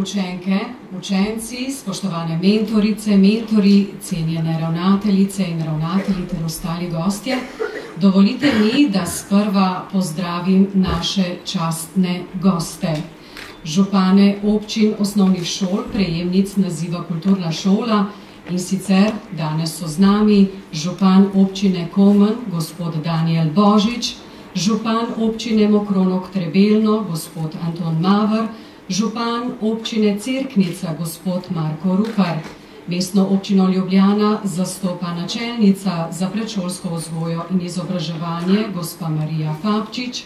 učenke, učenci, spoštovane mentorice, mentori, cenjene ravnateljice in ravnatelji ter ostali gostje, dovolite mi, da sprva pozdravim naše častne goste. Župane občin osnovnih šol, prejemnic naziva Kulturna šola, in sicer danes so z nami župan občine Komen, gospod Danijel Božič, župan občine Mokronog-Trebelno, gospod Anton Maver, župan občine Cerknica, gospod Marko Rupar, mestno občino Ljubljana zastopa načelnica za predšolsko vzgojo in izobraževanje, gospa Marija Fabčič,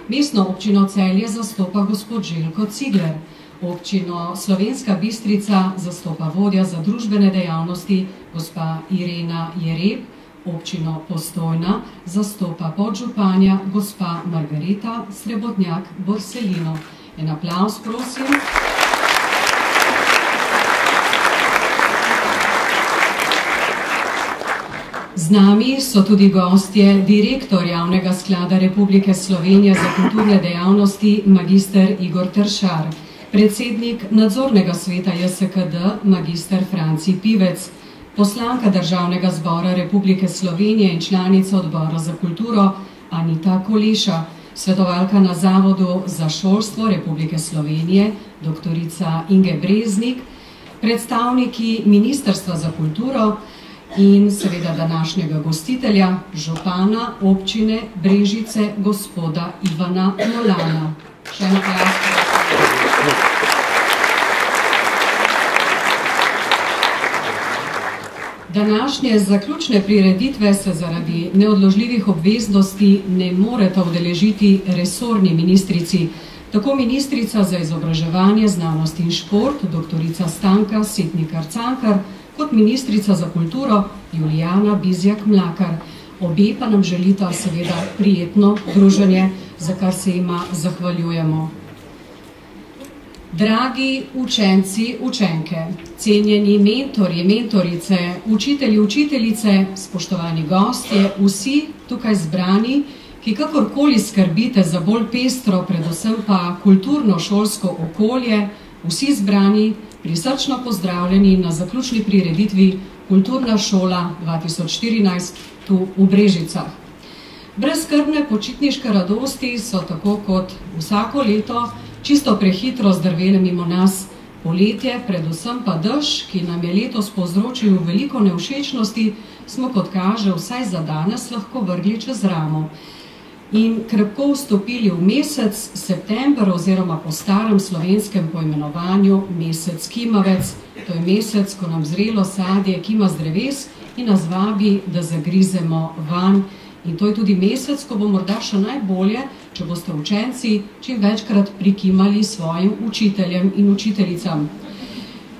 mestno občino Celje zastopa gospod Željko Cigler, občino Slovenska Bistrica zastopa vodja za družbene dejavnosti, gospa Irena Jereb, občino Postojna zastopa podžupanja, gospa Margareta Srebotnjak-Borselino. En aplavz, prosim. Z nami so tudi gostje direktor Javnega sklada Republike Slovenije za kulturne dejavnosti, magister Igor Tršar, predsednik nadzornega sveta JSKD, magister Franci Pivec, poslanka Državnega zbora Republike Slovenije in članica odbora za kulturo Anita Koleša, svetovalka na Zavodu za šolstvo Republike Slovenije, doktorica Inge Breznik, predstavniki Ministrstva za kulturo in seveda današnjega gostitelja, župana občine Brežice, gospoda Ivana Molana. Še eno aplavz. Današnje zaključne prireditve se zaradi neodložljivih obveznosti ne moreta udeležiti resorni ministrici, tako ministrica za izobraževanje, znanost in šport, doktorica Stanka Setnikar-Cankar, kot ministrica za kulturo Julijana Bizjak-Mlakar. Obe pa nam želita seveda prijetno druženje, za kar se jima zahvaljujemo. Dragi učenci, učenke, cenjeni mentorji, mentorice, učitelji, učiteljice, spoštovani gostje, vsi tukaj zbrani, ki kakorkoli skrbite za bolj pestro, predvsem pa kulturno-šolsko okolje, vsi zbrani, prisrčno pozdravljeni na zaključni prireditvi Kulturna šola 2014 tu v Brežicah. Brezskrbne počitniške radosti so tako kot vsako leto čisto prehitro zdrvele mimo nas. Poletje, predvsem pa dež, ki nam je letos povzročil veliko nevšečnosti, smo, kot kaže, vsaj za danes lahko vrgli čez ramo. In krepko vstopili v mesec september oziroma po starem slovenskem poimenovanju mesec kimavec. To je mesec, ko nam zrelo sadje kima z dreves in nas vabi, da zagrizemo vanj. In to je tudi mesec, ko bo morda še najbolje, če boste učenci čim večkrat prikimali svojim učiteljem in učiteljicam.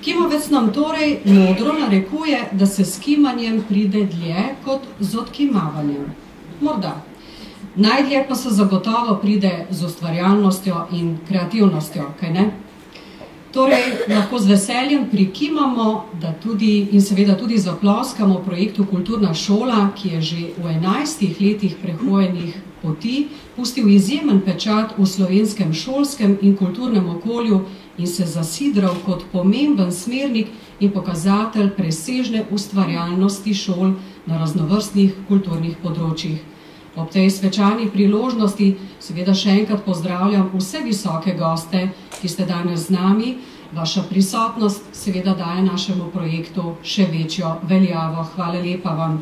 Kimavec nam torej modro narekuje, da se s kimanjem pride dlje kot z odkimavanjem. Morda. Najdlje pa se zagotovo pride z ustvarjalnostjo in kreativnostjo, kaj ne? Torej, lahko z veseljem prikimamo, da tudi in seveda tudi zaploskamo projektu Kulturna šola, ki je že v 11 letih prehojenih poti pustil izjemen pečat v slovenskem šolskem in kulturnem okolju in se zasidral kot pomemben smernik in pokazatelj presežne ustvarjalnosti šol na raznovrstnih kulturnih področjih. Ob tej svečani priložnosti seveda še enkrat pozdravljam vse visoke goste, ki ste danes z nami. Vaša prisotnost seveda daje našemu projektu še večjo veljavo. Hvala lepa vam.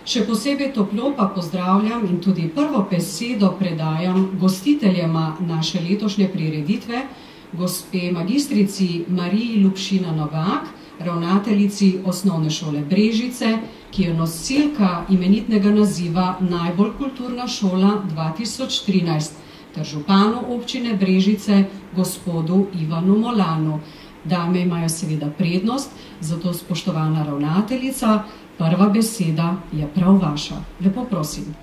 Še posebej toplo pa pozdravljam in tudi prvo besedo predajam gostiteljema naše letošnje prireditve, gospe magistrici Mariji Lupšina Novak, ravnateljici Osnovne šole Brežice, ki je nosilka imenitnega naziva Najbolj kulturna šola 2013, ter županu občine Brežice, gospodu Ivanu Molanu. Dame imajo seveda prednost, zato spoštovana ravnateljica, prva beseda je prav vaša. Lepo prosim.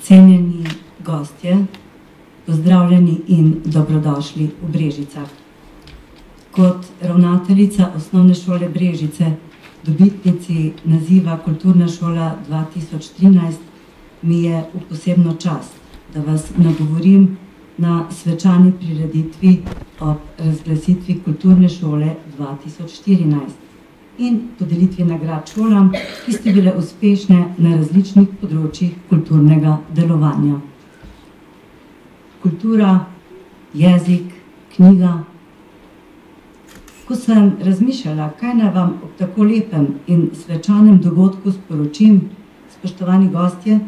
Cenjeni gostje, pozdravljeni in dobrodošli v Brežicah. Kot ravnateljica Osnovne šole Brežice, dobitnici naziva Kulturna šola 2013, mi je v posebno čast, da vas nagovorim na svečani prireditvi ob razglasitvi Kulturne šole 2014 in podelitvi nagrad šolam, ki ste bile uspešne na različnih področjih kulturnega delovanja. Kultura, jezik, knjiga. Ko sem razmišljala, kaj naj vam ob tako lepem in svečanem dogodku sporočim, spoštovani gostje,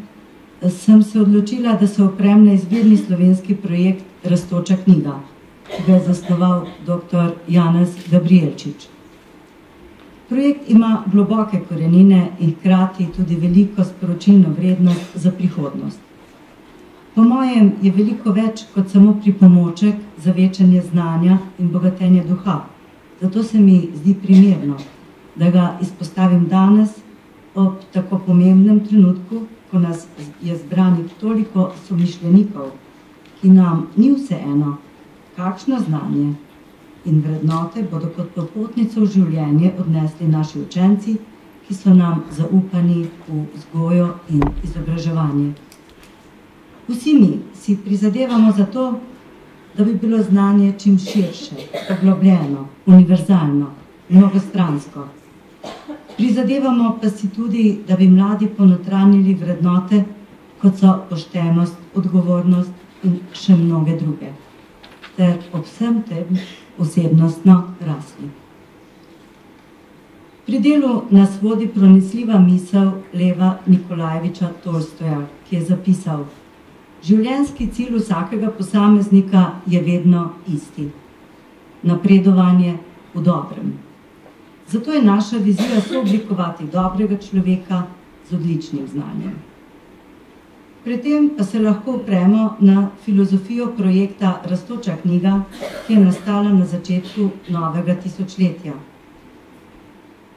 sem se odločila, da se oprem na izvirni slovenski projekt Rastoča knjiga, ki ga je zasnoval dr. Janez Gabrielčič. Projekt ima globoke korenine in hkrati tudi veliko sporočilno vrednost za prihodnost. Po mojem je veliko več kot samo pripomoček za večanje znanja in bogatenje duha. Zato se mi zdi primerno, da ga izpostavim danes ob tako pomembnem trenutku, ko nas je zbranih toliko somišljenikov, ki nam ni vseeno, kakšno znanje in vrednote bodo kot popotnico v življenje odnesli naši učenci, ki so nam zaupani v vzgojo in izobraževanje. Vsi mi si prizadevamo za to, da bi bilo znanje čim širše, poglobljeno, univerzalno, mnogostransko. Prizadevamo pa si tudi, da bi mladi ponotranili vrednote, kot so poštenost, odgovornost in še mnoge druge, ter ob vsem tem osebnostno rasli. Pri delu nas vodi pronicljiva misel Leva Nikolajeviča Tolstoja, ki je zapisal: življenjski cilj vsakega posameznika je vedno isti. Napredovanje v dobrem. Zato je naša vizija sooblikovati dobrega človeka z odličnim znanjem. Pri tem pa se lahko opremo na filozofijo projekta Rastoča knjiga, ki je nastala na začetku novega tisočletja.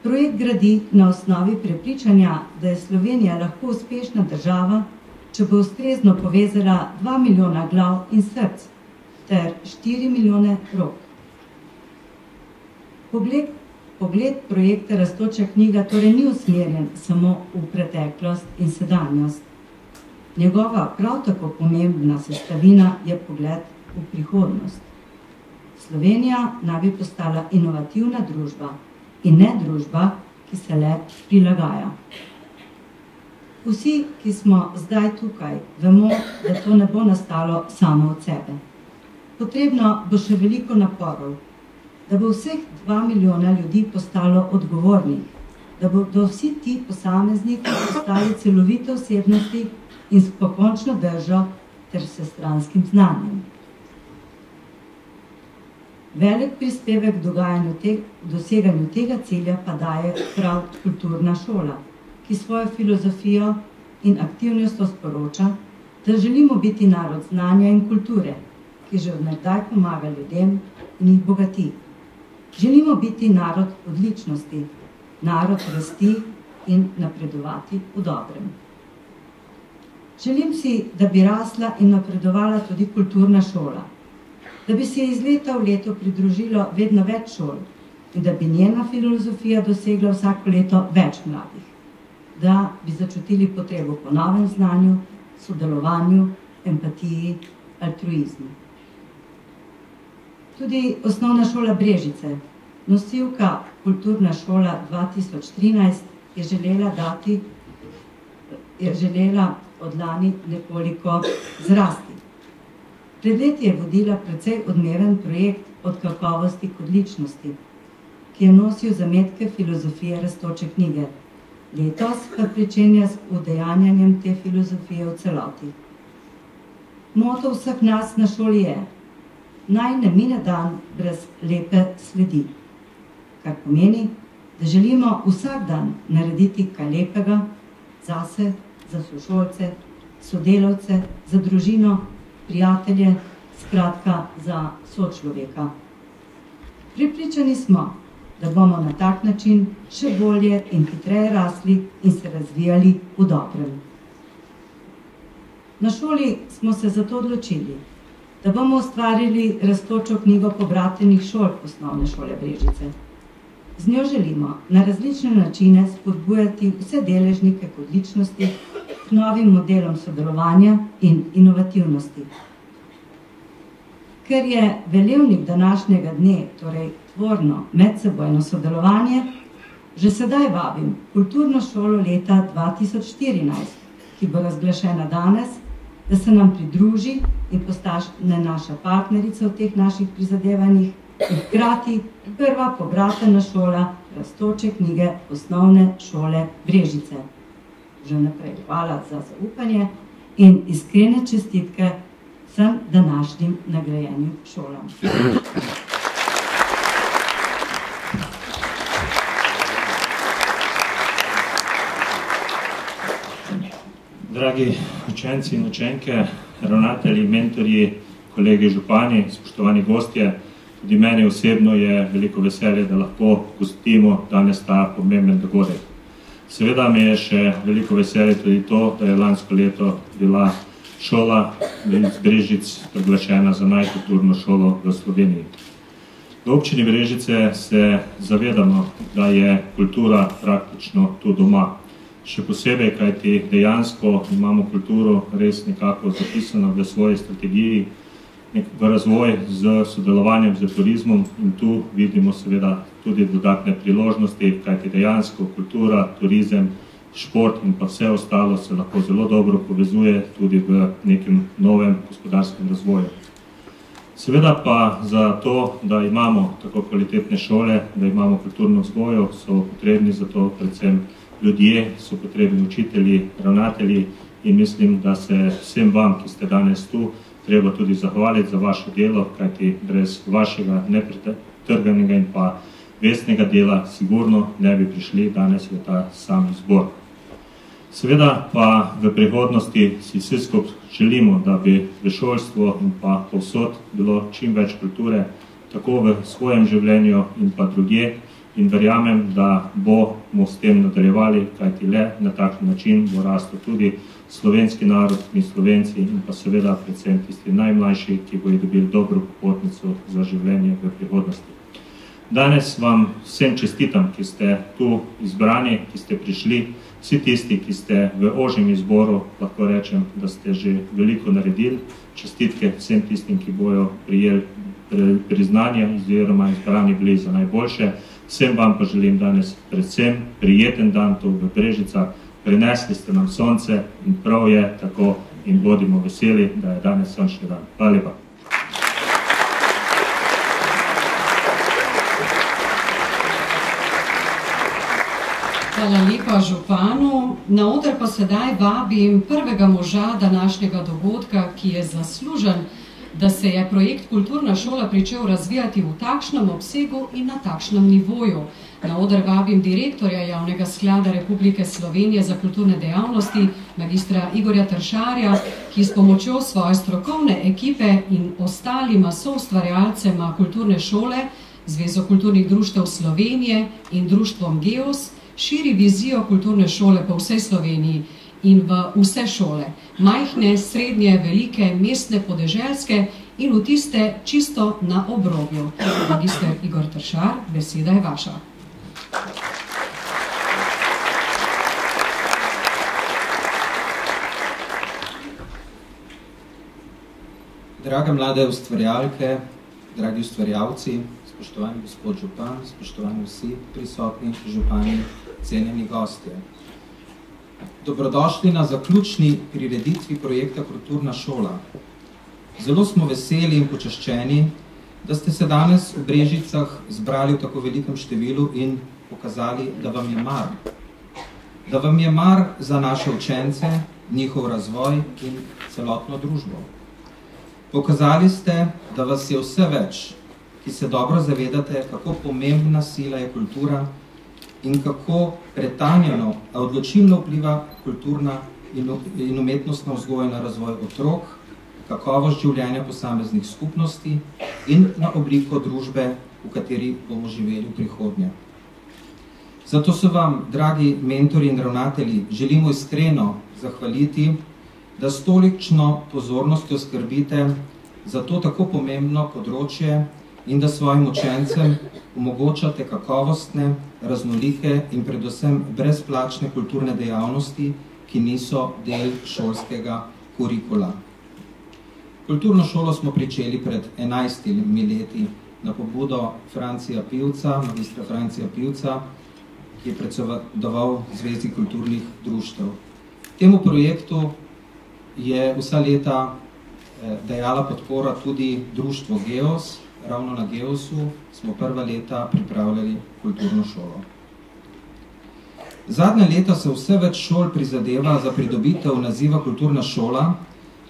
Projekt gradi na osnovi prepričanja, da je Slovenija lahko uspešna država, če bo ustrezno povezala 2 milijona glav in src ter 4 milijone rok. Pogled projekta Rastoča knjiga torej ni usmerjen samo v preteklost in sedanjost. Njegova prav tako pomembna sestavina je pogled v prihodnost. Slovenija naj bi postala inovativna družba in ne družba, ki se le prilagaja. Vsi, ki smo zdaj tukaj, vemo, da to ne bo nastalo samo od sebe. Potrebno bo še veliko naporov, da bo vseh 2 milijona ljudi postalo odgovornih, da bodo vsi ti posamezniki postali celovite osebnosti in s pokončno držo ter vsestranskim znanjem. Velik prispevek k doseganju tega cilja pa daje prav kulturna šola, ki svojo filozofijo in aktivnostjo sporoča, da želimo biti narod znanja in kulture, ki že od nekdaj pomaga ljudem in jih bogati. Želimo biti narod odličnosti, narod rasti in napredovati v dobrem. Želim si, da bi rasla in napredovala tudi kulturna šola, da bi se iz leta v leto pridružilo vedno več šol in da bi njena filozofija dosegla vsako leto več mladih, da bi začutili potrebo po novem znanju, sodelovanju, empatiji, altruizmu. Tudi osnovna šola Brežice, nosilka Kulturna šola 2013, je želela od lani nekoliko zrasti. Pred leti je vodila precej odmeven projekt Od kakovosti k odličnosti, ki je nosil zametke filozofije Rastoče knjige. Letos pa pričenja s udejanjanjem te filozofije v celoti. Moto vseh nas na šoli je: naj ne mine dan brez lepe sledi, kar pomeni, da želimo vsak dan narediti kaj lepega zase, za sošolce, sodelavce, za družino, prijatelje, skratka za sočloveka. Prepričani smo, da bomo na tak način še bolje in hitreje rasli in se razvijali v dobrem. Na šoli smo se zato odločili, da bomo ustvarili Rastočo knjigo pobratenih šol osnovne šole Brežice. Z njo želimo na različne načine spodbujati vse deležnike k odličnosti, k novim modelom sodelovanja in inovativnosti. Ker je velevnik današnjega dne, torej tvorno medsebojno sodelovanje, že sedaj vabim Kulturno šolo leta 2014, ki bo razglašena danes, da se nam pridruži in postane naša partnerica v teh naših prizadevanjih in hkrati prva pobratena šola rastoče knjige Osnovne šole Brežice. Že naprej hvala za zaupanje in iskrene čestitke vsem današnjim nagrajenim šolam. Dragi učenci in učenke, ravnatelji, mentorji, kolegi župani, spoštovani gostje, tudi meni osebno je veliko veselje, da lahko gostimo danes ta pomemben dogodek. Seveda mi je še veliko veselje tudi to, da je lansko leto bila šola iz Brežic proglašena za najkulturno šolo v Sloveniji. V občini Brežice se zavedamo, da je kultura praktično tu doma. Še posebej, kajti dejansko imamo kulturo res nekako zapisano v svoji strategiji, v razvoj z sodelovanjem z turizmom in tu vidimo seveda tudi dodatne priložnosti, kajti dejansko kultura, turizem, šport in pa vse ostalo se lahko zelo dobro povezuje tudi v nekem novem gospodarskem razvoju. Seveda pa za to, da imamo tako kvalitetne šole, da imamo kulturno vzgojo, so potrebni za to predvsem ljudje, so potrebni učitelji, ravnatelji in mislim, da se vsem vam, ki ste danes tu, treba tudi zahvaliti za vaše delo, kajti brez vašega nepretrganega in pa vestnega dela sigurno ne bi prišli danes v ta sam zbor. Seveda pa v prihodnosti si vsi skupaj želimo, da bi v šolstvu in pa povsod bilo čim več kulture, tako v svojem življenju in pa drugje, in verjamem, da bomo s tem nadaljevali, kajti le na tak način bo rastel tudi slovenski narod in Slovenci in pa seveda predvsem tisti najmlajši, ki bodo dobili dobro popotnico za življenje v prihodnosti. Danes vam vsem čestitam, ki ste tu izbrani, ki ste prišli, vsi tisti, ki ste v ožjem izboru, lahko rečem, da ste že veliko naredili. Čestitke vsem tistim, ki bojo prijeli priznanja oziroma izbrani bili za najboljše. Vsem vam pa želim danes predvsem prijeten dan tu v Brežicah. Prinesli ste nam sonce in prav je tako in bodimo veseli, da je danes sončni dan. Hvala lepa. Hvala lepa županu. Na oder pa sedaj vabim prvega moža današnjega dogodka, ki je zaslužen, da se je projekt Kulturna šola pričel razvijati v takšnem obsegu in na takšnem nivoju. Na oder vabim direktorja Javnega sklada Republike Slovenije za kulturne dejavnosti, magistra Igorja Tršarja, ki s pomočjo svoje strokovne ekipe in ostalima soustvarjalcema kulturne šole, Zvezo kulturnih društev Slovenije in društvom Geos, širi vizijo kulturne šole po vsej Sloveniji in v vse šole, majhne, srednje, velike, mestne, podeželske in v tiste čisto na obrobju. Magister Igor Tršar, beseda je vaša. Drage mlade ustvarjalke, dragi ustvarjalci, spoštovani gospod župan, spoštovani vsi prisotni župani, cenjeni gostje. Dobrodošli na zaključni prireditvi projekta Kulturna šola. Zelo smo veseli in počaščeni, da ste se danes v Brežicah zbrali v tako velikem številu in pokazali, da vam je mar. Da vam je mar za naše učence, njihov razvoj in celotno družbo. Pokazali ste, da vas je vse več, ki se dobro zavedate, kako pomembna sila je kultura in kako pretanjeno, a odločilno vpliva kulturna in umetnostna vzgoja na razvoj otrok, kakovost življenja posameznih skupnosti in na obliko družbe, v kateri bomo živeli v prihodnje. Zato se vam, dragi mentori in ravnatelji, želimo iskreno zahvaliti, da s tolikšno pozornostjo skrbite za to tako pomembno področje in da svojim učencem omogočate kakovostne, raznolike in predvsem brezplačne kulturne dejavnosti, ki niso del šolskega kurikula. Kulturno šolo smo pričeli pred 11 leti na pobudo Francija Pivca, magistra Francija Pivca, ki je predsedoval Zvezi kulturnih društev. Temu projektu je vsa leta dajala podpora tudi društvo Geos. Ravno na Geosu smo prva leta pripravljali kulturno šolo. Zadnja leta se vse več šol prizadeva za pridobitev naziva kulturna šola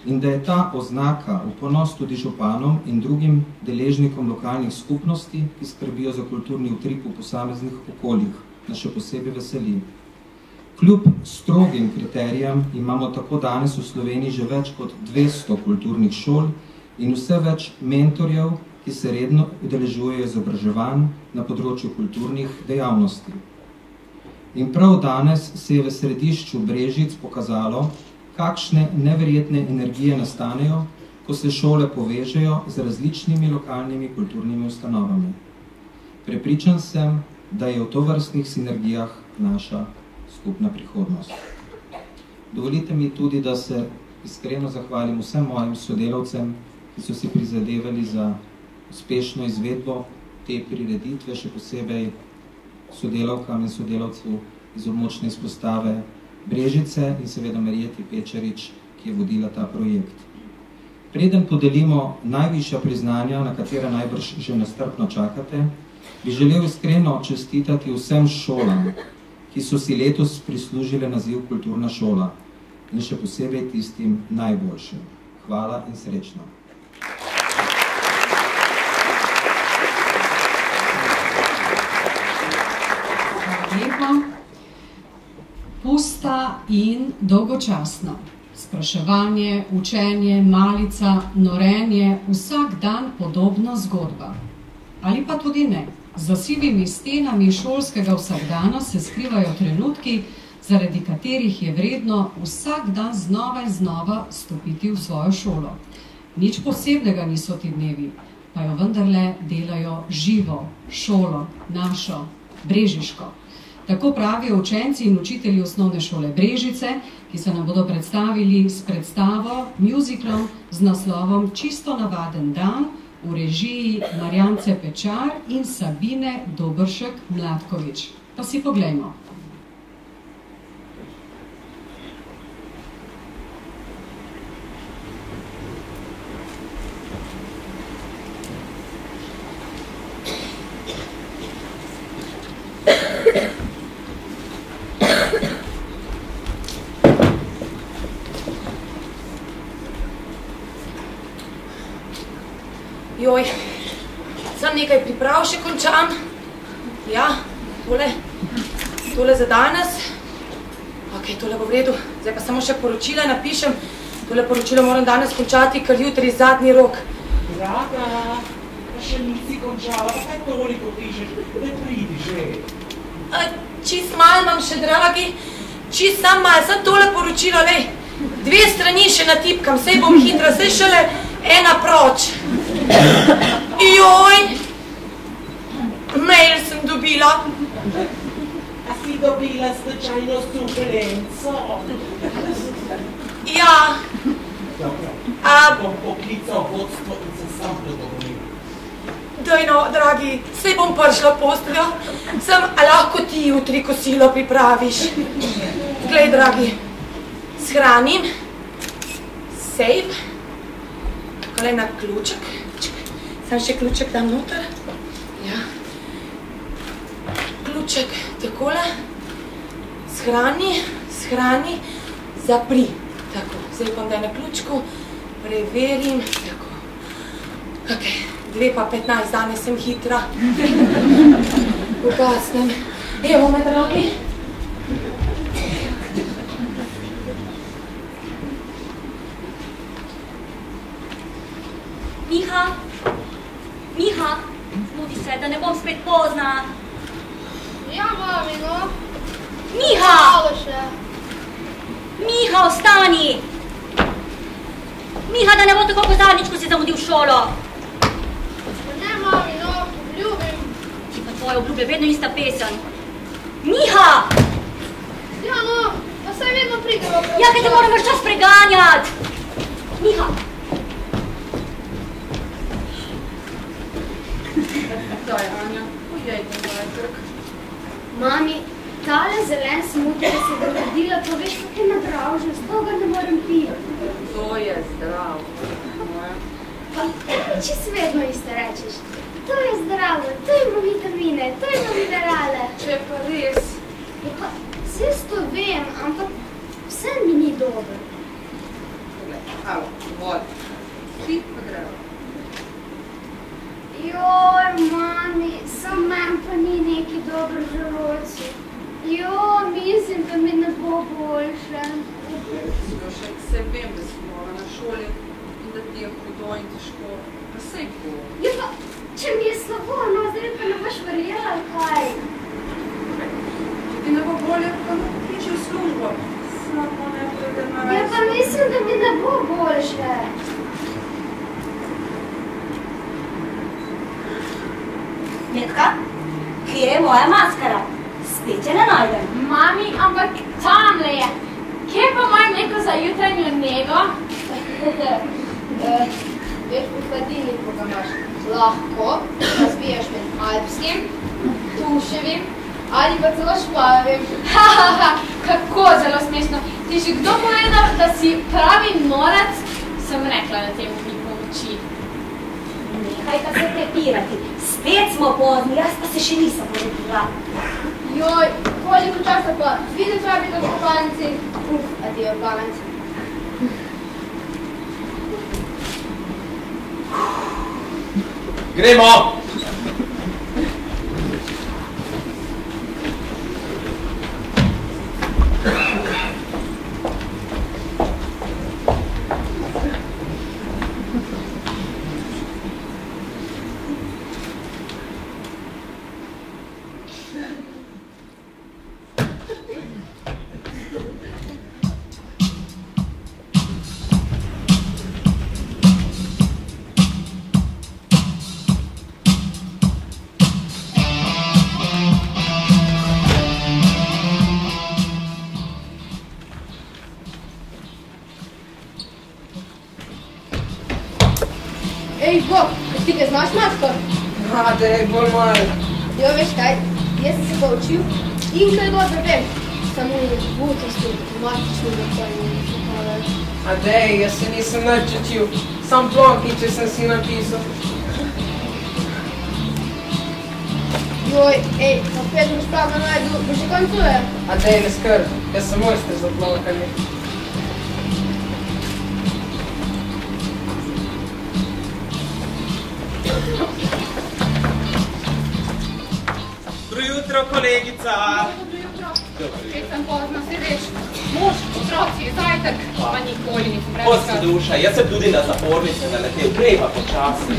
in da je ta oznaka v ponos tudi županom in drugim deležnikom lokalnih skupnosti, ki skrbijo za kulturni utrip v posameznih okoljih, nas še posebej veseli. Kljub strogim kriterijem imamo tako danes v Sloveniji že več kot 200 kulturnih šol in vse več mentorjev, ki se redno udeležujejo izobraževanj na področju kulturnih dejavnosti. In prav danes se je v središču Brežic pokazalo, kakšne neverjetne energije nastanejo, ko se šole povežejo z različnimi lokalnimi kulturnimi ustanovami. Prepričan sem, da je v tovrstnih sinergijah naša skupna prihodnost. Dovolite mi tudi, da se iskreno zahvalim vsem mojim sodelavcem, ki so si prizadevali za uspešno izvedbo te prireditve, še posebej sodelavkam in sodelavcu iz območne izpostave Brežice in seveda Marjeti Pečarič, ki je vodila ta projekt. Preden podelimo najvišja priznanja, na katera najbrž že nestrpno čakate, bi želel iskreno čestitati vsem šolam, ki so si letos prislužile naziv kulturna šola in še posebej tistim najboljšim. Hvala in srečno. Lepo. Pusta in dolgočasno. Spraševanje, učenje, malica, norenje, vsak dan podobna zgodba. Ali pa tudi ne. Za sivimi stenami šolskega vsakdana se skrivajo trenutki, zaradi katerih je vredno vsak dan znova in znova stopiti v svojo šolo. Nič posebnega niso ti dnevi, pa jo vendarle delajo živo, šolo, našo, brežiško. Tako pravijo učenci in učitelji osnovne šole Brežice, ki se nam bodo predstavili s predstavo, musicalom z naslovom Čisto navaden dan v režiji Marjance Pečar in Sabine Dobršek-Mladkovič. Pa si poglejmo. Joj, sem nekaj priprav še končan. Ja, tole za danes. Ok, tole bo v redu. Zdaj pa samo še poročila napišem. Tole poročilo moram danes končati, ker jutri zadnji rok. Draga, pa še nisi končala, pa kaj toliko pišeš, da pridi že. Čist malo imam še, dragi. Čist sam malo, sem tole poročilo, lej. 2 strani še natipkam, sej bom hitra, sej šele ena proč. Joj, mail sem dobila. A si dobila slučajno suplenco? Ja. Dobro, bom poklical vodstvo in se sam dogovoril. Daj no, dragi, sej bom prišla posteljo. A lahko ti jutri kosilo pripraviš. Glej, dragi, shranim, save, takole na ključek. Sam še ključek dam noter. Ja. Ključek takole. Shrani, zapri. Tako, zdaj upam, da je na ključku. Preverim. Tako. Ok, 2:15, danes sem hitra. Ugasnem. Evo me, dragi. Miha, zbudi se, da ne bom spet pozna. Ja, mami, no. Miha! Malo še. Miha, ostani! Miha, da ne bo tako kot zadnjič, ko si zamudil šolo. Ne, mami, no, ljubim. Ti pa tvoje obljube vedno ista pesem. Miha! Ja, no, pa saj vedno pridemo. Ja, kaj te moram več čas preganjati. Miha! Daj, Anja, pojejte zajtrk. Mami, tale zelen smuti, da si ga naredila, pa veš, kak je nadravžen, s toga ne morem piti. To je zdrav. Pa, čisto vedno isto rečeš. To je zdravo, to ima vitamine, to ima minerale. Če pa res. Ja, pa, vse to vem, ampak vse mi ni dobro. Evo, vod. Ti pa greva. Joj, mami, sam men pa ni neki dobro želodci. Joj, mislim, da mi ne bo boljše. Slušaj, se vem, da si nova na šoli in da ti je hudo in težko. Pa sej bo. Ja, pa, če mi je slabo, no, zdaj pa ne boš verjela, kaj? Če ti ne bo bolje, pa ne pokliči v službo. Samo ne pride na več. Ja, pa mislim, da mi ne bo boljše. Metka, kje je moja maskara? Spet je ne najdem. Mami, ampak tamle je. Kje pa moje mleko za jutranjo nego? Veš, v hladilniku ga imaš. Lahko razbiješ med alpskim, tuševim ali pa celo šplavim. Kako zelo smešno. Ti že kdo povedal, da si pravi norac? Sem rekla, da temu ni pomoči. Nehajte se prepirati. Spet smo pozni, jaz pa se še nisem polepila. Joj, koliko časa pa? Videl treba biti v kopalnici. Adijo, pamet. Gremo! Ej, Bog, ti ga znaš masko? Dej, bolj malo. Jo, veš kaj, jaz sem se pa učil in kaj dobro vem. Samo je butosti, matični doktorni. Dej, jaz se nisem nič učil. Sam plonkiče sem si napisal. Joj, ej, pa Pedro špraga najdu, bo že koncuje. Dej, ne skrb, jaz sem mojster za plonkanje. Dobro jutro, kolegica! Dobro jutro. Kaj sem pozna, se veš, mož, otroci, zajtrk, pa nikoli nisem brez Posti duša, jaz sem tudi na zapornice naletel, prej pa počasi.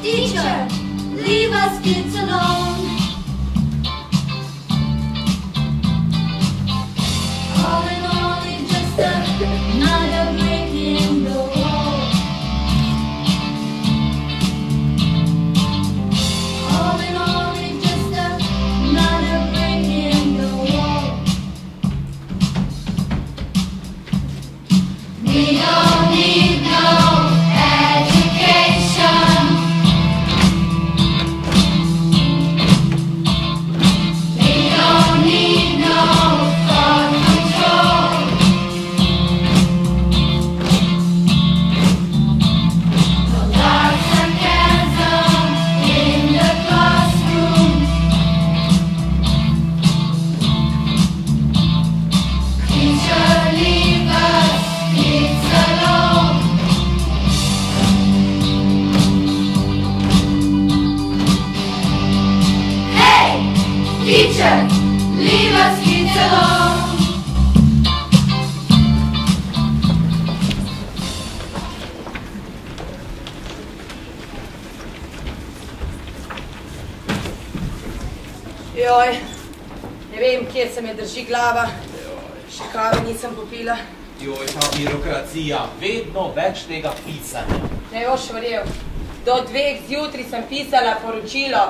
Teacher, leave us kids alone. All in all, it's just another break in the wall. All in all, it's just another break in the wall. We don't need no education. Joj, ne vem, kje se me drži glava. Še kave nisem popila. Joj, ta birokracija, vedno več tega pisanja. Ne boš verjel. Do 2 zjutraj sem pisala poročilo.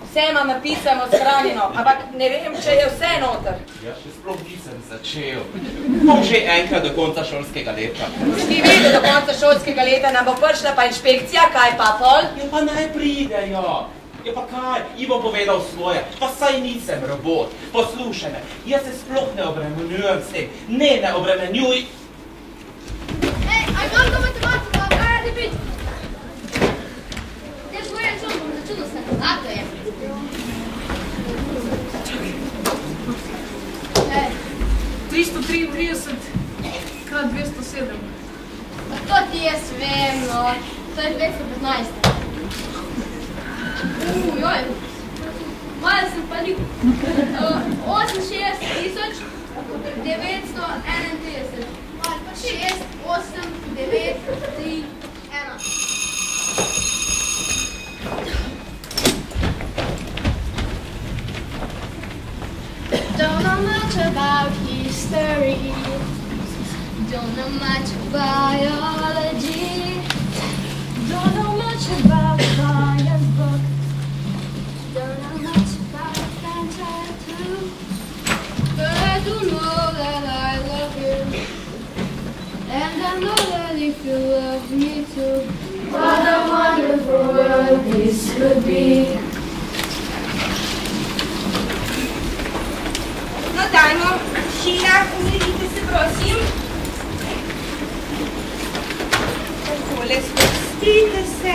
Vse imam napisano, shranjeno, ampak ne vem, če je vse noter. Ja, še sploh nisem začel. Bom že enkrat do konca šolskega leta. Boš ti vedel, do konca šolskega leta nam bo prišla pa inšpekcija, kaj pa pol? Ja, pa naj pridejo. Ja, pa kaj? Ji bom povedal svoje. Pa saj nisem robot. Poslušaj me, jaz se sploh ne obremenjujem s tem. Ne obremenjuj. Ej, aj mam do matematika, kaj radi biti? Jaz gojem čom, bom začudo se. Zato je. 333 krat 207. To ti jaz vem, no. To je 215. Joj. Malo sem pa lik. 68 931. Malo pa 6, 8, 9, 3, 1. Don't know much about history. Don't know much biology. Don't know much about science book. Don't know much about French too. But I do know that I love you. And I know that if you love me too, what a wonderful world this could be. No dajmo, Šila, umirite se, prosim. Takole, spustite se,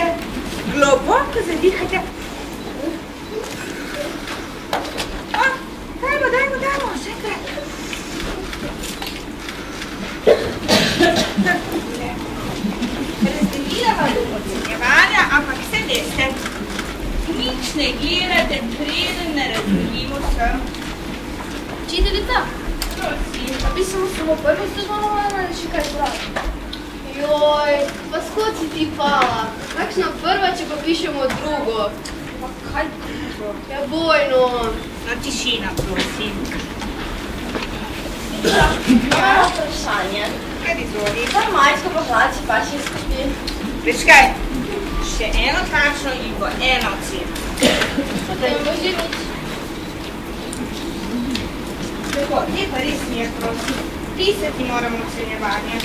globoko zadihajte. Dajmo, še enkrat. Takole. Razdelila vam bo ocenjevanja, ampak se veste, nič ne gledate, preden ne razdelimo vsem. Učiteljica? Prosim. Pa pisamo samo prvo sezono ali še kaj pravi? Joj, pa skod si ti pala? Kakšna prva, če pa pišemo drugo? Pa kaj drugo? Ja, bojno. Na tišina, prosim. Imamo vprašanje. Kaj izvoli? Kar majsko pohlači pa še skupi. Veš kaj, še eno takšno in bo ena ocena. Potem bo že nič. Tako, te pa res mi je, prosim. Pisati moramo ocenjevanje.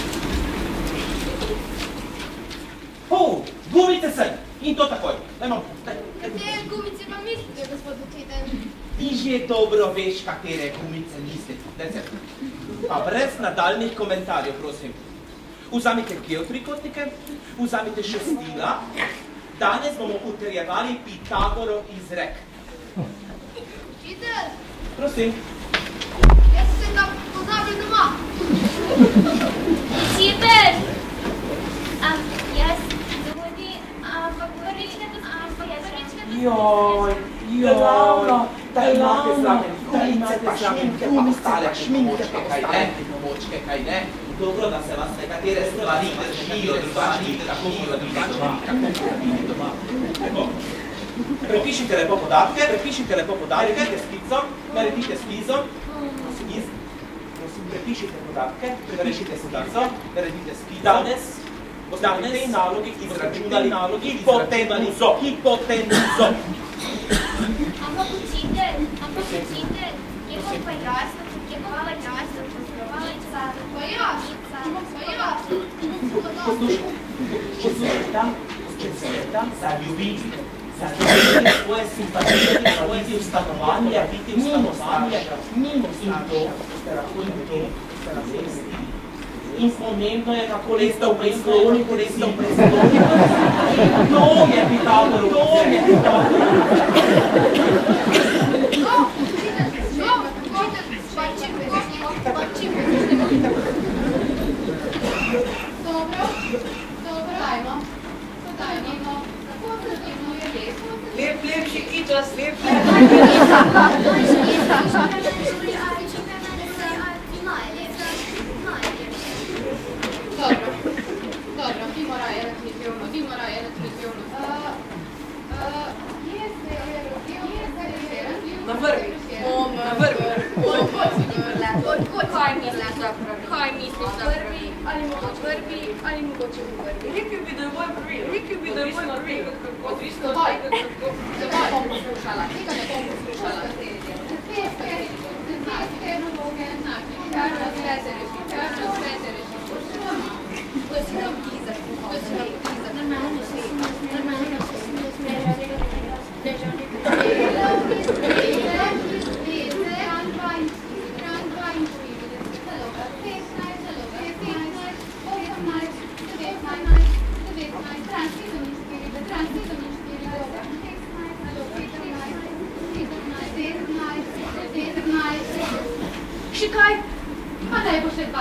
Gumice se! In to takoj. Katere gumice pa mislite, gospod učitelj? Ti že dobro veš, katere gumice mislite. Pa brez nadaljnih komentarjev, prosim. Vzamite geotrikotnike, vzamite šestila. Danes bomo utrjevali Pitagorov izrek. Učitelj? Prosim. Jaz sem ga pozabil doma. Učitelj! Jaz zamudi, ampak prvič ne to Joj, da imate zlate gumice, pa šminke, pa ostale pomočke, kaj ne? Dobro, da se vas nekatere stvari držijo, drugačni, tako bilo doma. Prepišite lepo podatke, naredite skizo, prepišite podatke, naredite skizo, danes boste tej nalogi izračunali hipotenuzo. Ampak učitelj, je pa jasno, Poslušajte, zaljubiti svoje simpatije, biti v stanovanje, mimo to, ste lahko in to, ste lahko. In pomembno je, kako leste v presloni, To je Pitagorov. Lep, šikičas, lep. Dobro, dimo raje relativno. Na vrvi. Kaj misliš, da prvi? Ali mogoče prvi, ali mogoče prvi? Rekel bi, da je moj prvi. Rekel bi, da je moj prvi. Odvisno od tega, kako. Zakaj bom poslušala? Tega ne bom poslušala. Še kaj? Pa naj bo še 20.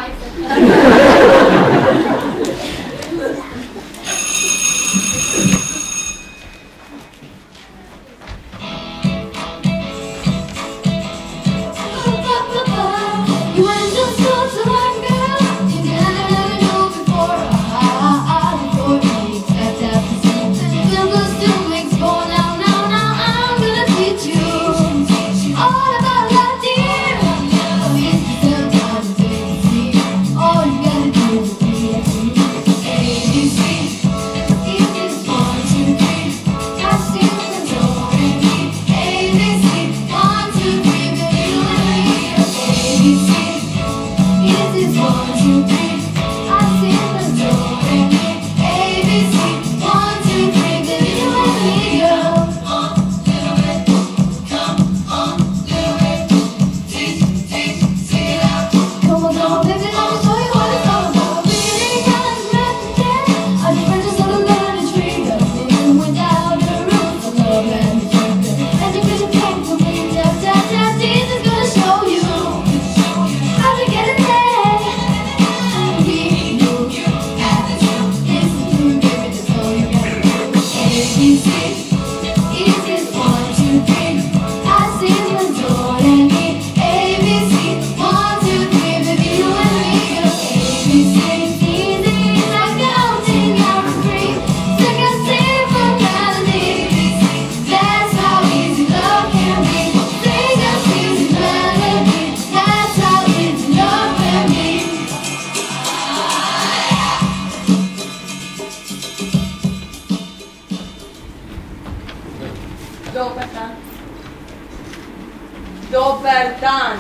Dober dan.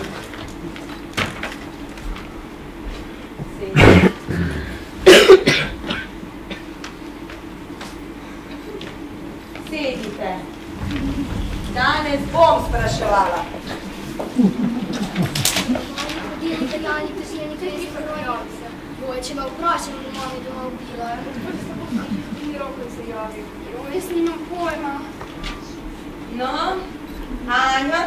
Sedite. Danes bom spraševala. Če ga vprašam, da mami doma ubila. Ni roko se javi. Jaz nimam pojma. No, Anja?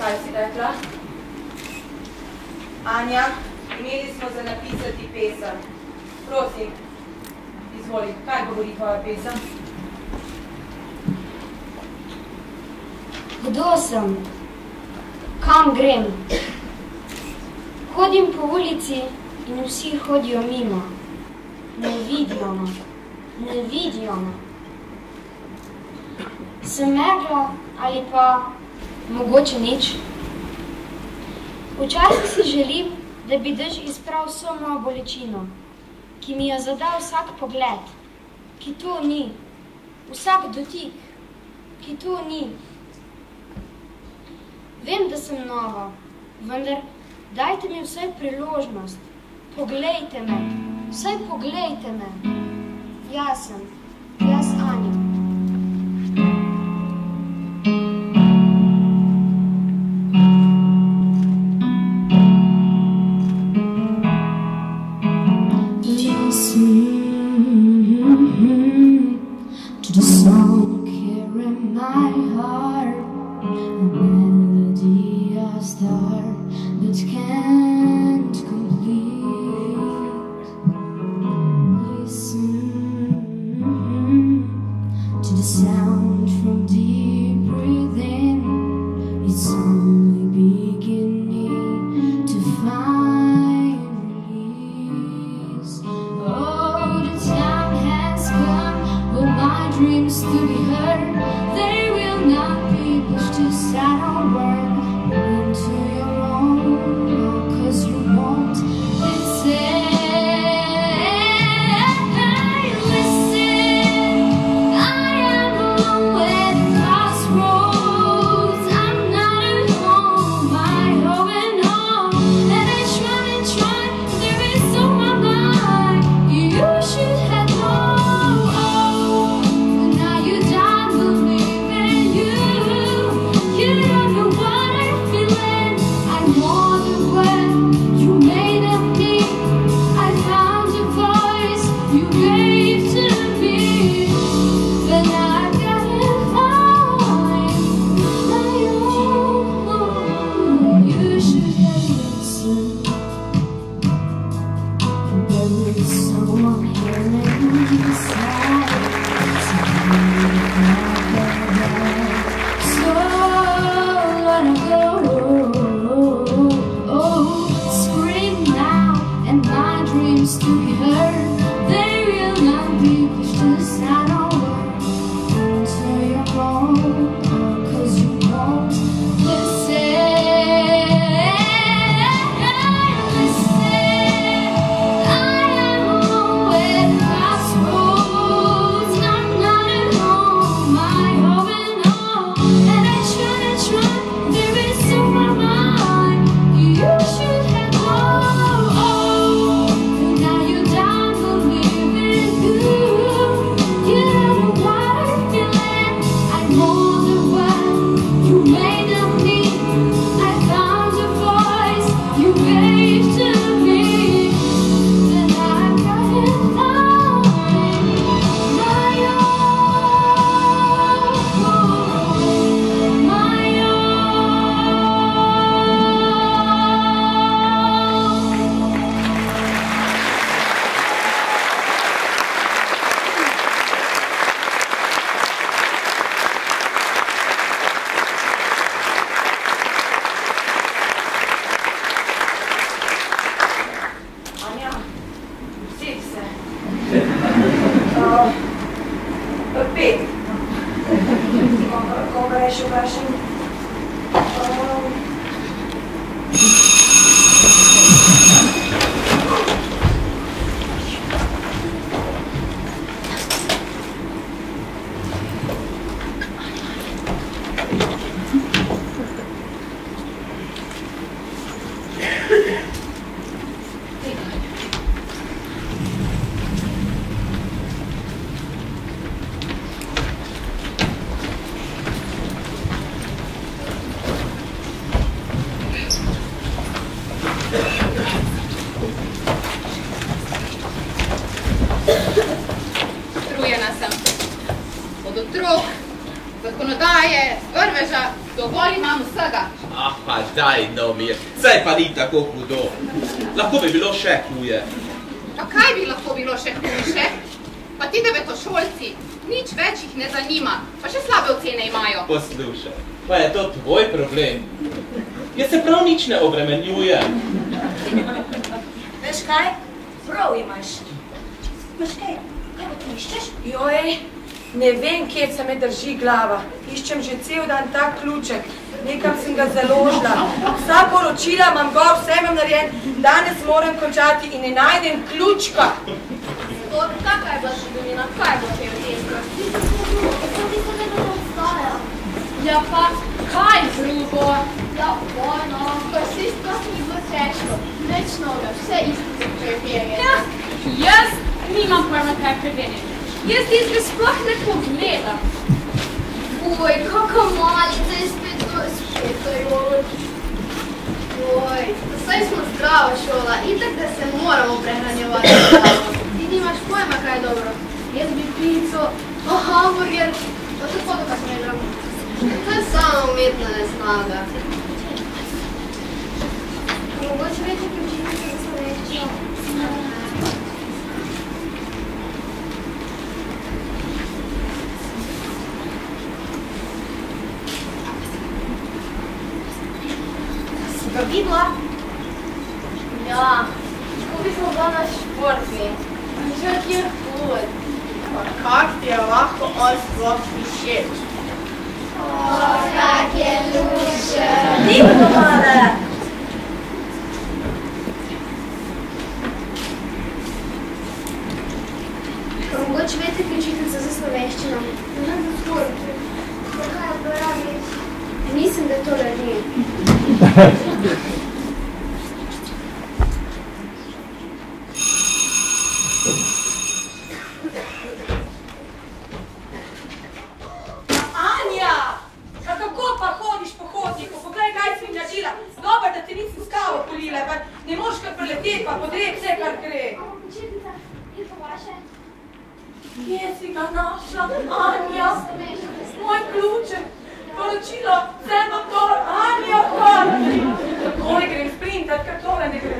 Kaj si rekla? Anja, imeli smo za napisati pesem. Prosim, izvoli, kaj govori tvoja pesem? Kdo sem? Kam grem? Hodim po ulici in vsi hodijo mimo. Ne vidijo me, ne vidijo me. Sem megla ali pa mogoče nič. Včasih si želim, da bi dež izprav vso mojo bolečino, ki mi jo zada vsak pogled, ki tu ni, vsak dotik, ki tu ni. Vem, da sem nova, vendar dajte mi vsaj priložnost. Poglejte me, vsaj poglejte me. Jaz sem, jaz Anja. To the song carry my heart, a melody I start but can't complete. Listen to the sound from deep within. It's only beginning to find release. Oh, the time has come when my dreams to be heard, they will not be pushed to you gave to me, but now I gotta find my own. You should have listened. There was someone here inside. So let it go. Oh, scream now, and my dreams to be heard. They will not be pushed aside. Don't worry until you're home, 'cause you won't listen. I am with crossroads. I'm not at home. I hope and hope, and I try. There is so much mind. You should have known. Now you're down for living good. You know what I'm feeling. I know the one you made of me. I found a voice you gave to me. Then I got it find my own, my Anja, sedi se. Pet. Koga je še vprašam? Utrujena sem. Od otrok, zakonodaje, vrveža, dovolj imam vsega. Ah, pa daj no mir, saj pa ni tako hudo. Lahko bi bilo še huje. Pa kaj bi lahko bilo še hujše? Pa ti devetošolci, nič več jih ne zanima, pa še slabe ocene imajo. Poslušaj, pa je to tvoj problem. Jaz se prav nič ne obremenjujem. Veš kaj? Prav imaš. Veš kaj? Kaj bo ti iščeš? Joj, ne vem, kje se me drži glava. Iščem že cel dan ta ključek. Nekam sem ga založila. Vsa poročila imam gor, vse imam narejen. Danes moram končati in ne najdem ključka. Dobro, kakaj je bila živina? Kaj bo te vtesno? Sem ti se vedno obstaja. Ja pa, kaj drugo? Ja, bojno, pa si sploh ni bilo težko. Neč noga, vse isto se prepije. Ja, jaz nimam pojma kaj preveniti. Jaz tiste sploh ne pogledam. Oj, kako malica je spet to je Oj, saj smo zdrava šola, itak da se moramo prehranjevati zdravo. Ti nimaš pojma kaj je dobro. Jaz bi pico, hamburger, pa to foto pa smo jedram. To je sama umetna nesnaga. Mogoče večje priučiti za slovenščino. Si ga videla? Ja, skupaj smo bila na športni. Že kjer hud. Pa kak ti je lahko on sploh všeč? Kak je lušen. Niko male. Mogoče vete učiteljica za slovenščino. Ne, za športni. Pa kaj je to radi? Mislim, da to radi. Anja! Kako pa hodiš po hodniku? Poglej, kaj si mi naredila. Dobro, da ti nisem s kavo polila, pa ne moš kar preleteti, pa podreti vse, kar gre. Učiteljica, je to vaše? Kje si ga našla, Anja? Moj ključek, poročilo, semafor, Anja, hvala. Takoj grem sprintat, ker tole ne gre.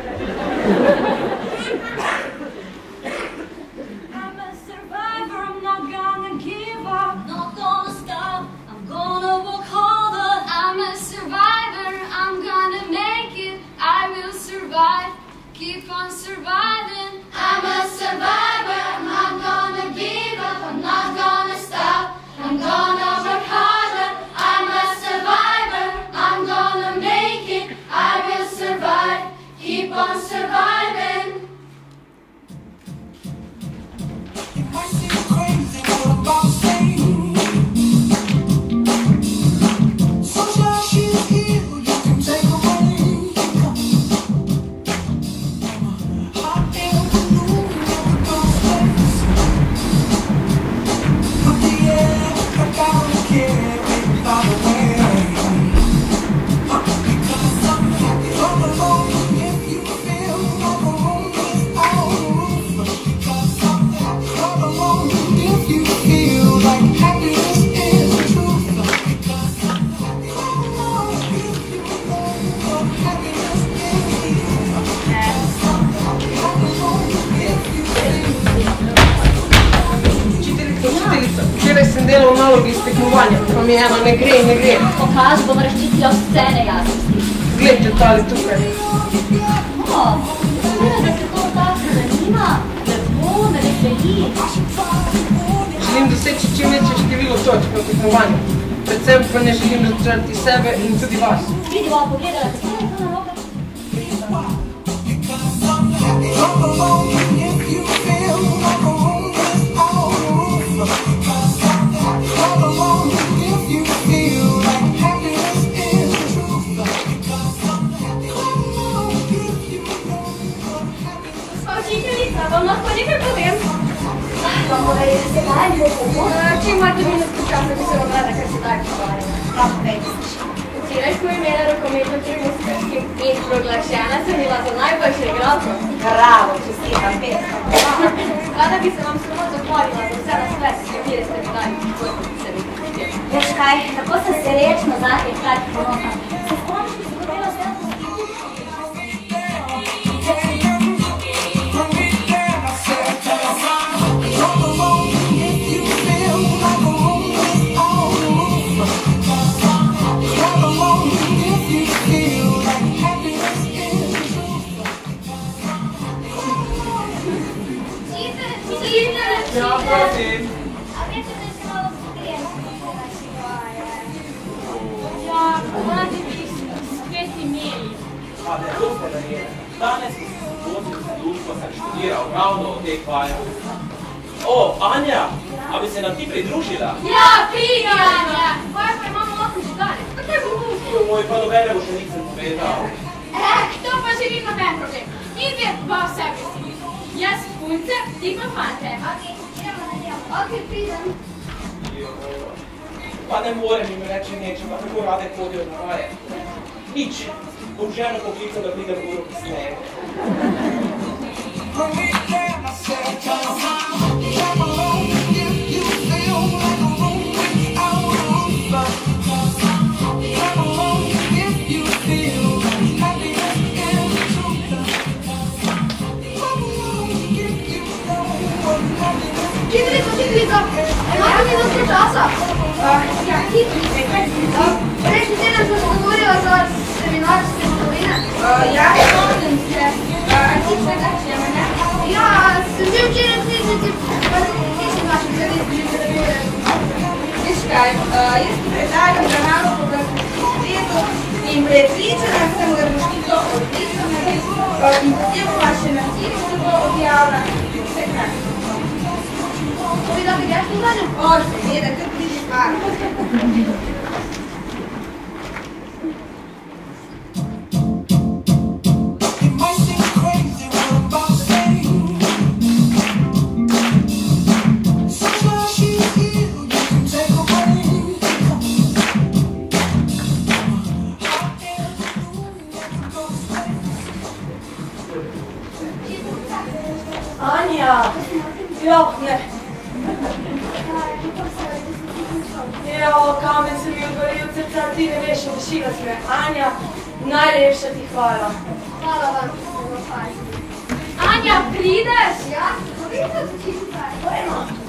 I'm a survivor, I'm not gonna give up, not gonna stop, I'm gonna work harder. I'm a survivor, I'm gonna make it, I will survive, keep on surviving. I'm a survivor, I'm not gonna give up, I'm not gonna stop, I'm gonna work harder. I'm a survivor, I'm gonna make it, I will survive, keep on surviving. Včeraj sem delal nalogi iz tekmovanja, pa mi eno ne gre in ne gre. Pokaži, bom razčistila scene jasnosti. Glejte tale tukaj. O, da se to tako zanima, lepo, me veseli. Želim doseči čim večje število točk na tekmovanju. Predvsem pa ne želim razočarati sebe in tudi vas. Pridi, bova pogledala, kako je to naloga. Učiteljica, vam lahko nekaj povem? Vam povej, da se daj bo pomoč. Če imate minutko časa, bi se vam rada, kar se tako pogovarjala. Prav, vej. Včeraj smo imeli rokometno tekmo s Krškim in proglašena sem bila za najboljšo igralko. Bravo, čestitam, Petra. Rada bi se vam samo zahvalila za vse nasvete, katere ste mi dali, kot se mi prišli. Veš kaj, tako sem srečno zadnjih kaj ponosna. Se spomniš, ki si govorila vse na to? Ja, prosim. A veste, da se malo pogremo? Ja, radi bi spet imeli. Pa ne boste verjeli. Danes sem se vozil za društvo, sem študiral ravno o teh vajah. O, Anja, a bi se nam ti pridružila? Ja, pridi, Anja! Vaja pa imamo lahko že danes. Takoj bom Jo, moj, pa nobenemu še nisem povedal. To pa že ni noben problem. In dve pa vse veseli. Jaz punce, ti pa fante. Ok, pridem. Pa ne morem jim reči neče, pa tako rade hodijo na vaje. Nič, bom ženo poklical, da pridem uro kasneje. Učiteljica, imate minutko časa? Ja, hitri, prejšnji teden smo se dogovorila za seminar s zgodovine. Ja, spomnim se. Ti se začnemo, ne? Ja, sem bil včeraj v knjižnici, pa nisem našel za res literature. Veš kaj, jaz ti predlagam, da malo pogledam svetu in prepričana sem, da boš ti to odlično naredil in potem bova še na cilju se bo objavila. Vse kaj. To bi da bi greš pozadnjem? O, seveda, kar pridi stvar. Anja, joh, ne. Kamen se mi odgoril od srca, ti ne veš, obešila si me. Anja, najlepša ti hvala. Hvala vam, da smo ga pazili. Anja, prideš? Ja, prideš, čitaj. Pojmo.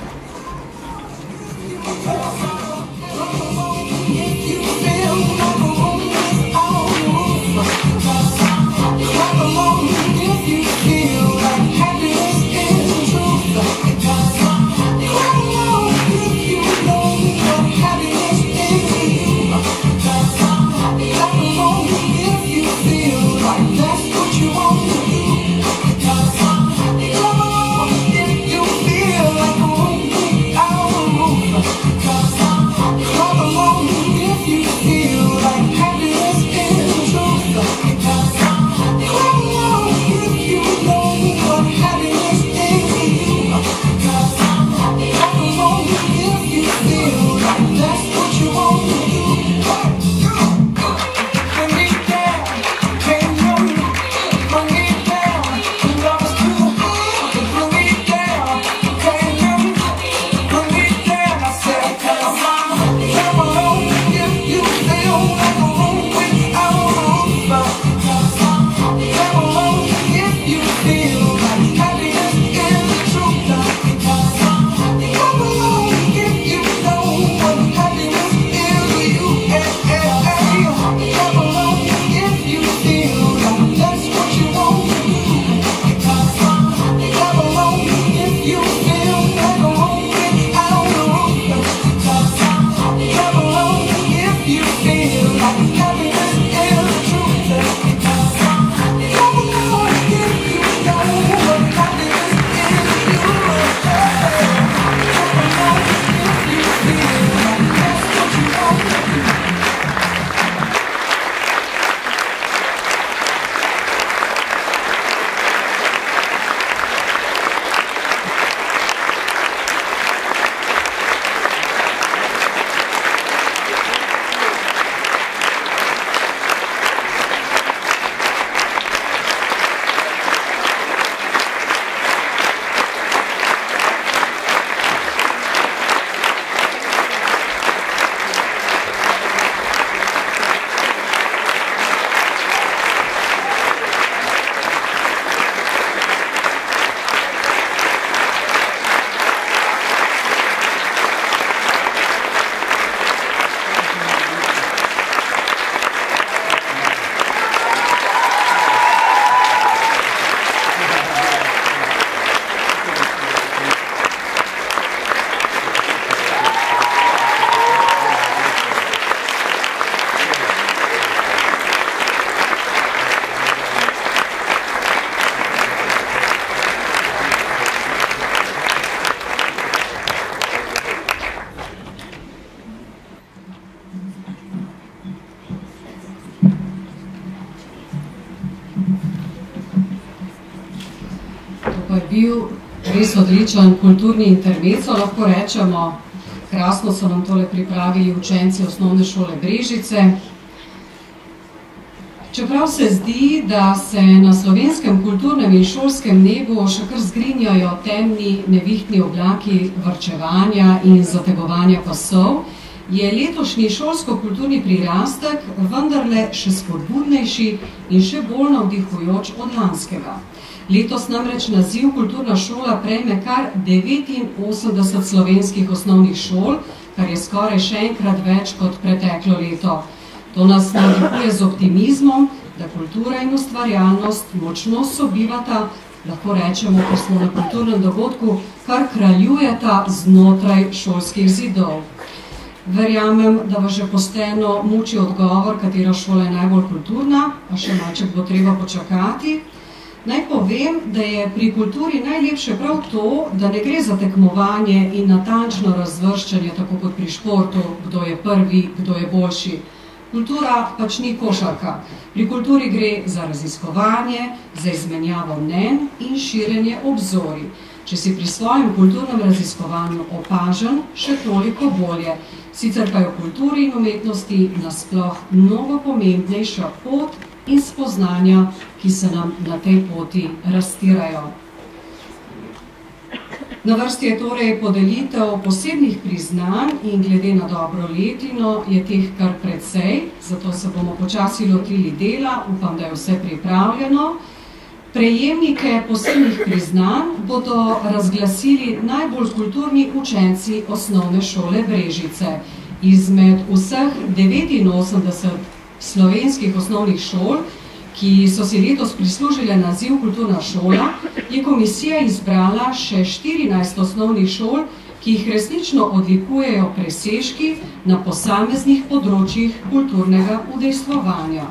pa je bil res odličen kulturni intermezzo, lahko rečemo. Krasno so nam tole pripravili učenci osnovne šole Brežice. Čeprav se zdi, da se na slovenskem kulturnem in šolskem nebu še kar zgrinjajo temni nevihtni oblaki varčevanja in zategovanja pasov, je letošnji šolsko-kulturni prirastek vendarle še spodbudnejši in še bolj navdihujoč od lanskega. Letos namreč naziv kulturna šola prejme kar 89 slovenskih osnovnih šol, kar je skoraj še enkrat več kot preteklo leto. To nas navdihuje z optimizmom, da kultura in ustvarjalnost močno sobivata, lahko rečemo, ko smo na kulturnem dogodku, kar kraljujeta znotraj šolskih zidov. Verjamem, da vas že posteno muči odgovor, katera šola je najbolj kulturna, a še malček bo treba počakati. Naj povem, da je pri kulturi najlepše prav to, da ne gre za tekmovanje in natančno razvrščanje, tako kot pri športu, kdo je prvi, kdo je boljši. Kultura pač ni košarka. Pri kulturi gre za raziskovanje, za izmenjavo mnenj in širjenje obzorij. Če si pri svojem kulturnem raziskovanju opažen, še toliko bolje. Sicer pa je v kulturi in umetnosti nasploh mnogo pomembnejša pot in spoznanja, ki se nam na tej poti raztirajo. Na vrsti je torej podelitev posebnih priznanj in glede na dobro letino je teh kar precej, zato se bomo počasi lotili dela, upam, da je vse pripravljeno. Prejemnike posebnih priznanj bodo razglasili najbolj kulturni učenci osnovne šole Brežice. Izmed vseh 89 slovenskih osnovnih šol, ki so si letos prislužile naziv kulturna šola, je komisija izbrala še 14 osnovnih šol, ki jih resnično odlikujejo presežki na posameznih področjih kulturnega udejstvovanja.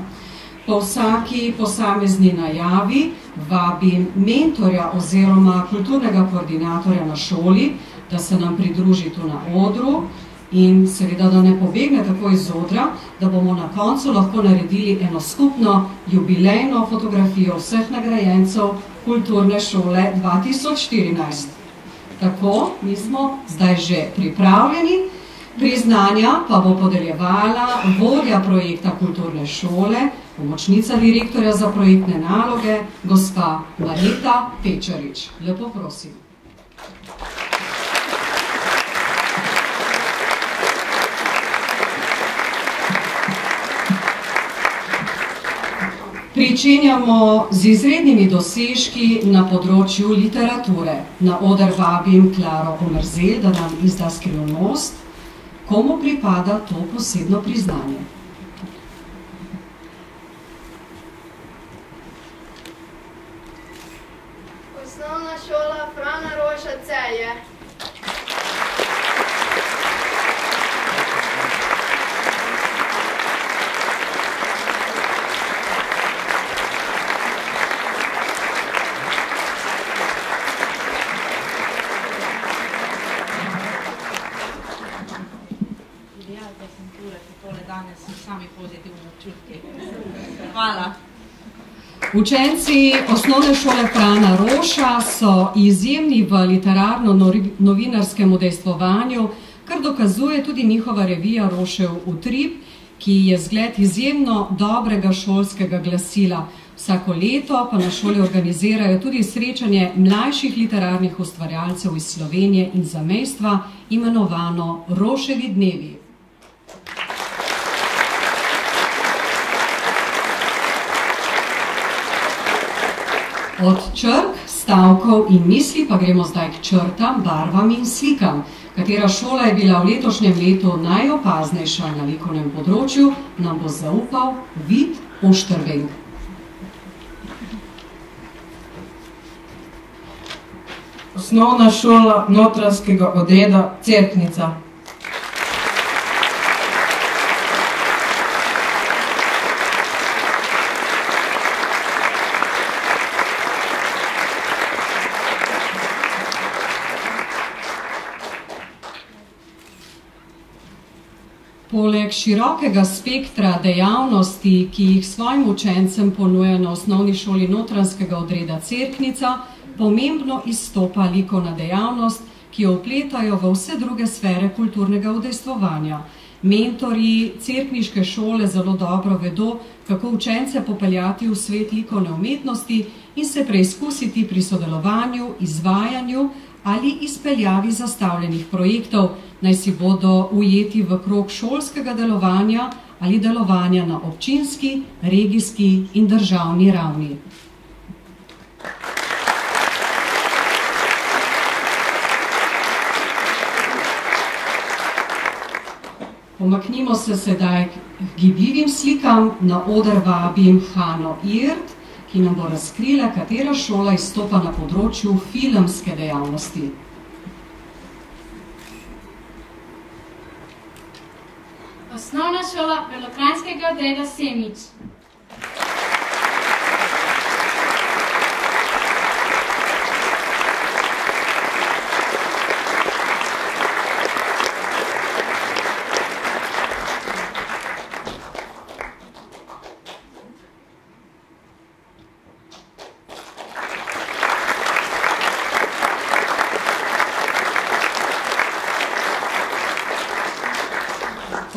Po vsaki posamezni najavi vabim mentorja oziroma kulturnega koordinatorja na šoli, da se nam pridruži tu na odru in seveda, da ne pobegne tako iz odra, da bomo na koncu lahko naredili eno skupno jubilejno fotografijo vseh nagrajencev kulturne šole 2014. Tako, mi smo zdaj že pripravljeni. Priznanja pa bo podeljevala vodja projekta kulturne šole, pomočnica direktorja za projektne naloge, gospa Marita Pečarič. Lepo prosim. Pričenjamo z izrednimi dosežki na področju literature. Na oder vabim Klaro Omerzel, da nam izda skrivnost, komu pripada to posebno priznanje. Osnovna šola Frana Roša Celje. Hvala. Učenci osnovne šole Frana Roša so izjemni v literarno-novinarskem udejstvovanju, kar dokazuje tudi njihova revija Rošev utrip, ki je zgled izjemno dobrega šolskega glasila. Vsako leto pa na šoli organizirajo tudi srečanje mlajših literarnih ustvarjalcev iz Slovenije in zamejstva, imenovano Roševi dnevi. Od črk, stavkov in misli pa gremo zdaj k črtam, barvam in slikam. Katera šola je bila v letošnjem letu najopaznejša na likovnem področju, nam bo zaupal Vid Oštrveng. Osnovna šola Notranjskega odreda Cerknica. Poleg širokega spektra dejavnosti, ki jih svojim učencem ponuja na osnovni šoli Notranjskega odreda Cerknica, pomembno izstopa likovna dejavnost, ki jo vpletajo v vse druge sfere kulturnega udejstvovanja. Mentorji cerkniške šole zelo dobro vedo, kako učence popeljati v svet likovne umetnosti in se preizkusiti pri sodelovanju, izvajanju ali izpeljavi zastavljenih projektov, naj si bodo ujeti v krog šolskega delovanja ali delovanja na občinski, regijski in državni ravni. Pomaknimo se sedaj k gibljivim slikam. Na oder vabim Hano Irt, ki nam bo razkrila, katera šola izstopa na področju filmske dejavnosti. Osnovna šola Belokranjskega odreda Semič.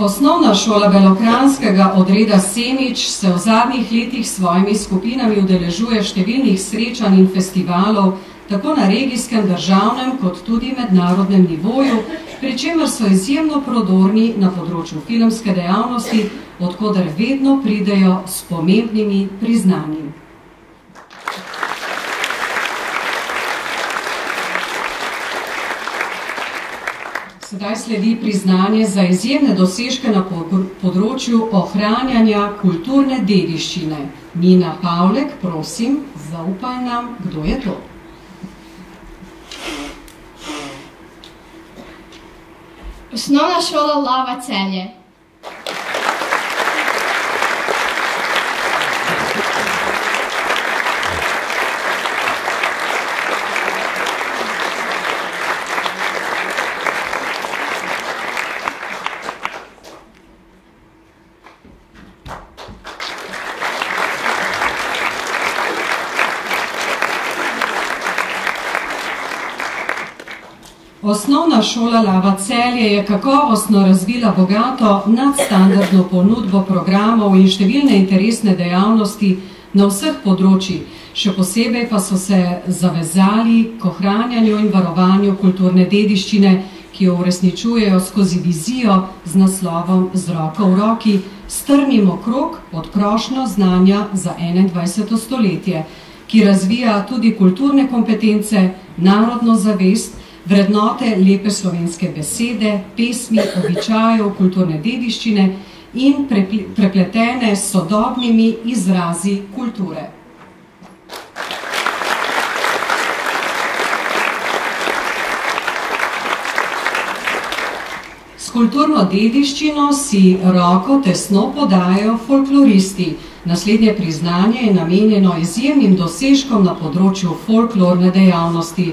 Osnovna šola Belokranjskega odreda Semič se v zadnjih letih s svojimi skupinami udeležuje številnih srečanj in festivalov tako na regijskem, državnem kot tudi mednarodnem nivoju, pri čemer so izjemno prodorni na področju filmske dejavnosti, odkoder vedno pridejo s pomembnimi priznanji. Sedaj sledi priznanje za izjemne dosežke na področju ohranjanja kulturne dediščine. Nina Pavlek, prosim, zaupaj nam, kdo je to? Osnovna šola Lava Celje. Osnovna šola Lava Celje je kakovostno razvila bogato nadstandardno ponudbo programov in številne interesne dejavnosti na vseh področjih, še posebej pa so se zavezali k ohranjanju in varovanju kulturne dediščine, ki jo uresničujejo skozi vizijo z naslovom Z roko v roki, strnimo krog pod krošnjo znanja za 21. stoletje, ki razvija tudi kulturne kompetence, narodno zavest, vrednote lepe slovenske besede, pesmi, običajev, kulturne dediščine in prepletene s sodobnimi izrazi kulture. S kulturno dediščino si roko tesno podajajo folkloristi. Naslednje priznanje je namenjeno izjemnim dosežkom na področju folklorne dejavnosti.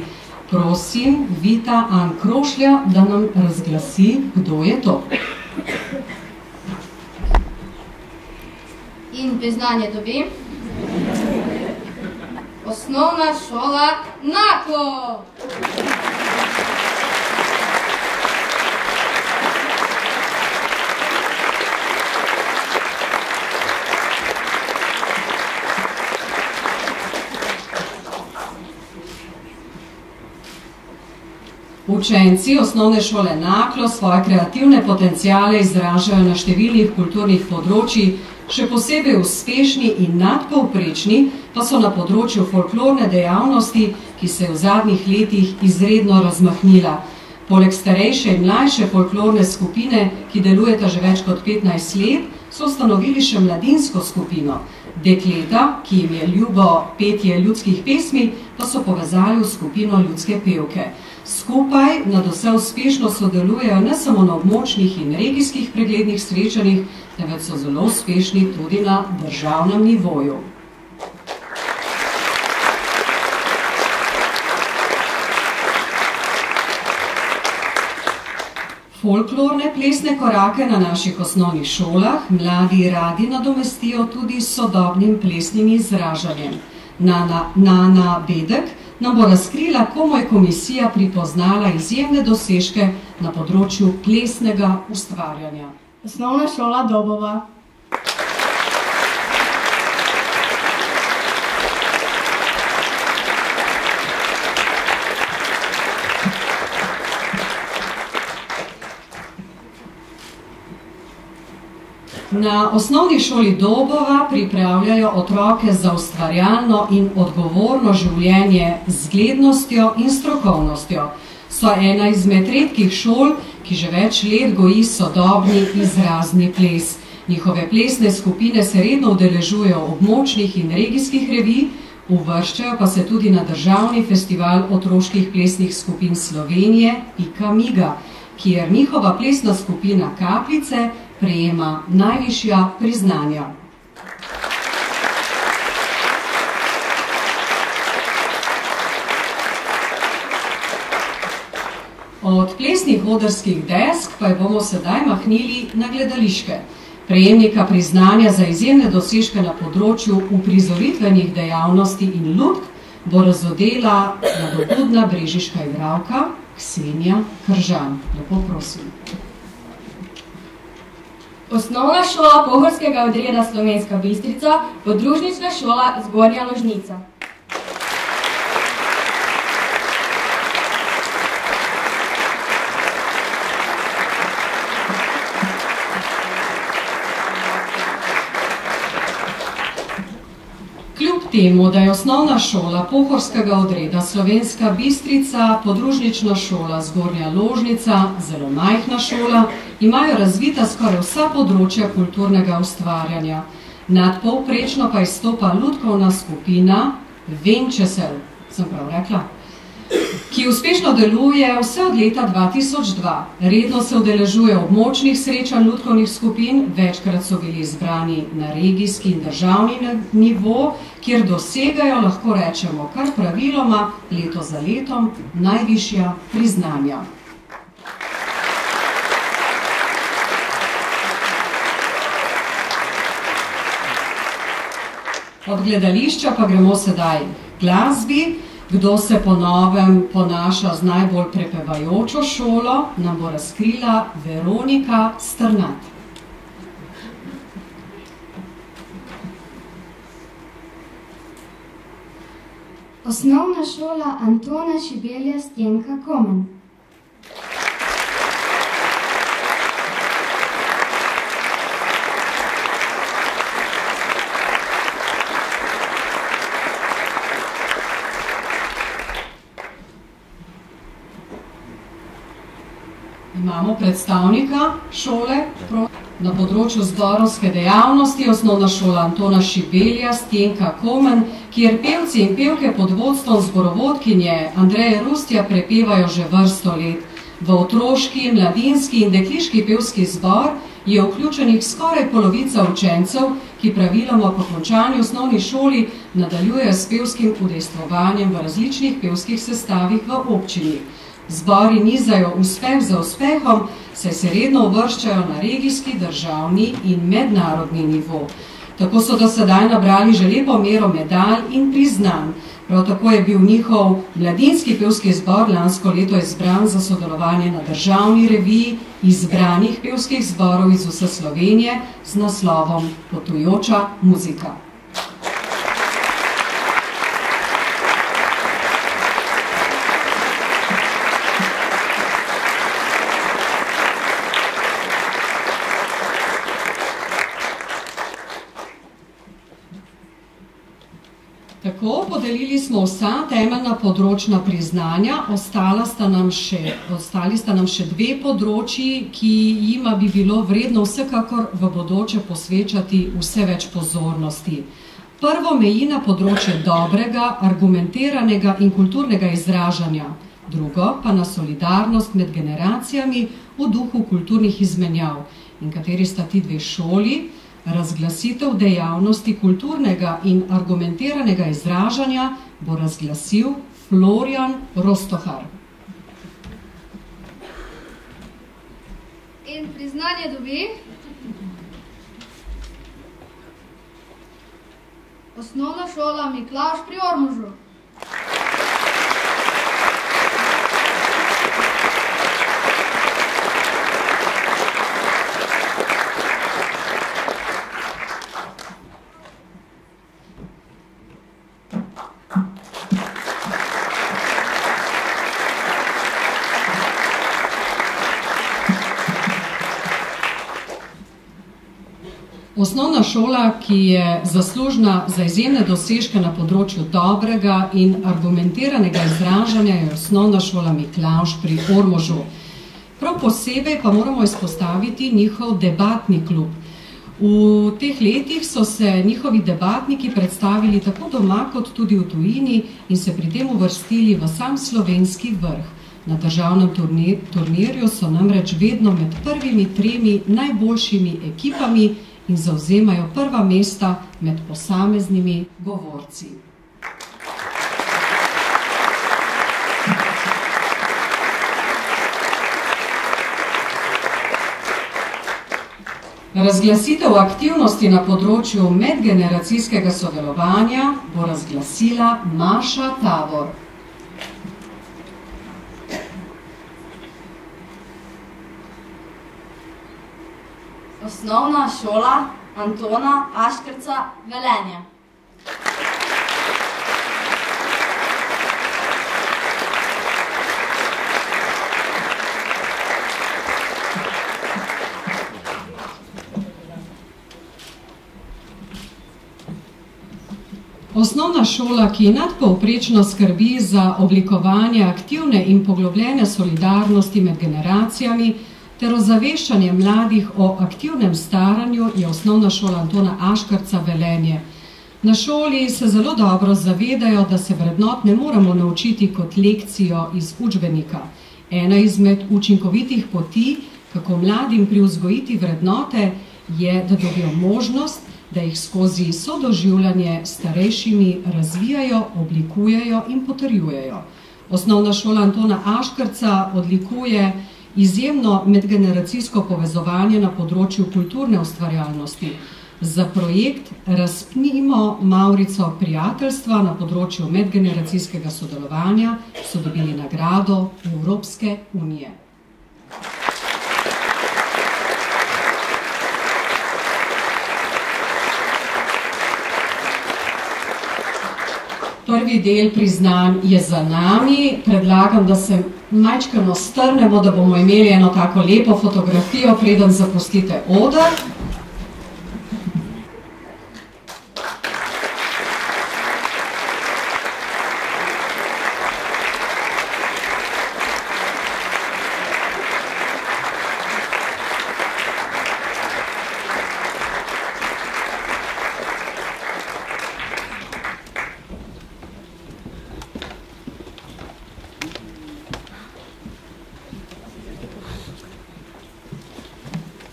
Prosim Vita An Krošlja, da nam razglasi, kdo je to. In priznanje dobi Osnovna šola Naklo. Učenci osnovne šole Naklo svoje kreativne potenciale izražajo na številnih kulturnih področjih, še posebej uspešni in nadpovprečni pa so na področju folklorne dejavnosti, ki se je v zadnjih letih izredno razmahnila. Poleg starejše in mlajše folklorne skupine, ki delujeta že več kot 15 let, so ustanovili še mladinsko skupino. Dekleta, ki jim je ljubo petje ljudskih pesmi, pa so povezali v skupino ljudske pevke. Skupaj nadvse uspešno sodelujejo ne samo na območnih in regijskih preglednih srečanjih, temveč so zelo uspešni tudi na državnem nivoju. Folklorne plesne korake na naših osnovnih šolah mladi radi nadomestijo tudi s sodobnim plesnim izražanjem. Nana Bedek nam bo razkrila, komu je komisija pripoznala izjemne dosežke na področju plesnega ustvarjanja. Osnovna šola Dobova. Na osnovni šoli Dobova pripravljajo otroke za ustvarjalno in odgovorno življenje z zglednostjo in strokovnostjo. So ena izmed redkih šol, ki že več let goji sodobni izrazni ples. Njihove plesne skupine se redno udeležujejo območnih in regijskih revij, uvrščajo pa se tudi na državni festival otroških plesnih skupin Slovenije Pika Miga, kjer njihova plesna skupina Kapljice prejema najvišja priznanja. Od plesnih odrskih desk pa bomo sedaj mahnili na gledališke. Prejemnika priznanja za izjemne dosežke na področju uprizoritvenih dejavnosti in lutk bo razodela nadobudna brežiška igralka Ksenija Kržan. Lepo prosim. Osnovna šola Pohorskega odreda Slovenska Bistrica, podružnična šola Zgornja Ložnica. temu, da je osnovna šola pohorskega odreda Slovenska Bistrica, podružnična šola Zgornja Ložnica, zelo majhna šola, imajo razvita skoraj vsa področja kulturnega ustvarjanja. Nadpovprečno pa izstopa lutkovna skupina Venčesel, sem prav rekla, ki uspešno deluje vse od leta 2002. Redno se udeležuje območnih srečanj lutkovnih skupin, večkrat so bili izbrani na regijski in državni nivo, kjer dosegajo, lahko rečemo, kar praviloma, leto za letom, najvišja priznanja. Od gledališča pa gremo sedaj k glasbi. Kdo se po novem ponaša z najbolj prepevajočo šolo, nam bo razkrila Veronika Strnad. Osnovna šola Antona Šibelja Stenka Komen. Imamo predstavnika šole na področju zborovske dejavnosti, osnovna šola Antona Šibelja Stenka Komen, kjer pevci in pevke pod vodstvom zborovodkinje Andreje Rustja prepevajo že vrsto let. V otroški, mladinski in dekliški pevski zbor je vključenih skoraj polovica učencev, ki praviloma po končani osnovni šoli nadaljujejo s pevskim udejstvovanjem v različnih pevskih sestavih v občini. Zbori nizajo uspeh za uspehom, saj se redno uvrščajo na regijski, državni in mednarodni nivo. Tako so do sedaj nabrali že lepo mero medalj in priznanj. Prav tako je bil njihov mladinski pevski zbor lansko leto izbran za sodelovanje na državni reviji izbranih pevskih zborov iz vse Slovenije z naslovom Potujoča muzika. Tako, podelili smo vsa temeljna področna priznanja, ostali sta nam še dve področji, ki jima bi bilo vredno vsekakor v bodoče posvečati vse več pozornosti. Prvo meji na področje dobrega, argumentiranega in kulturnega izražanja, drugo pa na solidarnost med generacijami v duhu kulturnih izmenjav. In kateri sta ti dve šoli? Razglasitev dejavnosti kulturnega in argumentiranega izražanja bo razglasil Florjan Rostohar. In priznanje dobi osnovna šola Miklavž pri Ormožu. Osnovna šola, ki je zaslužna za izjemne dosežke na področju dobrega in argumentiranega izražanja, je osnovna šola Miklavž pri Ormožu. Prav posebej pa moramo izpostaviti njihov debatni klub. V teh letih so se njihovi debatniki predstavili tako doma kot tudi v tujini in se pri tem uvrstili v sam slovenski vrh. Na državnem turnirju so namreč vedno med prvimi 3 najboljšimi ekipami in zavzemajo prva mesta med posameznimi govorci. Razglasitev aktivnosti na področju medgeneracijskega sodelovanja bo razglasila Maša Tavor. Osnovna šola Antona Aškerca Velenje. Osnovna šola, ki nadpovprečno skrbi za oblikovanje aktivne in poglobljene solidarnosti med generacijami ter ozaveščanje mladih o aktivnem staranju, je Osnovna šola Antona Aškerca Velenje. Na šoli se zelo dobro zavedajo, da se vrednot ne moremo naučiti kot lekcijo iz učbenika. Ena izmed učinkovitih poti, kako mladim privzgojiti vrednote, je, da dobijo možnost, da jih skozi sodoživljanje s starejšimi razvijajo, oblikujejo in potrjujejo. Osnovna šola Antona Aškerca odlikuje izjemno medgeneracijsko povezovanje na področju kulturne ustvarjalnosti. Za projekt Razpnimo Mavrico prijateljstva na področju medgeneracijskega sodelovanja so dobili nagrado Evropske unije. Prvi del priznanj je za nami. Predlagam, da se majčkeno strnemo, da bomo imeli eno tako lepo fotografijo, preden zapustite oder.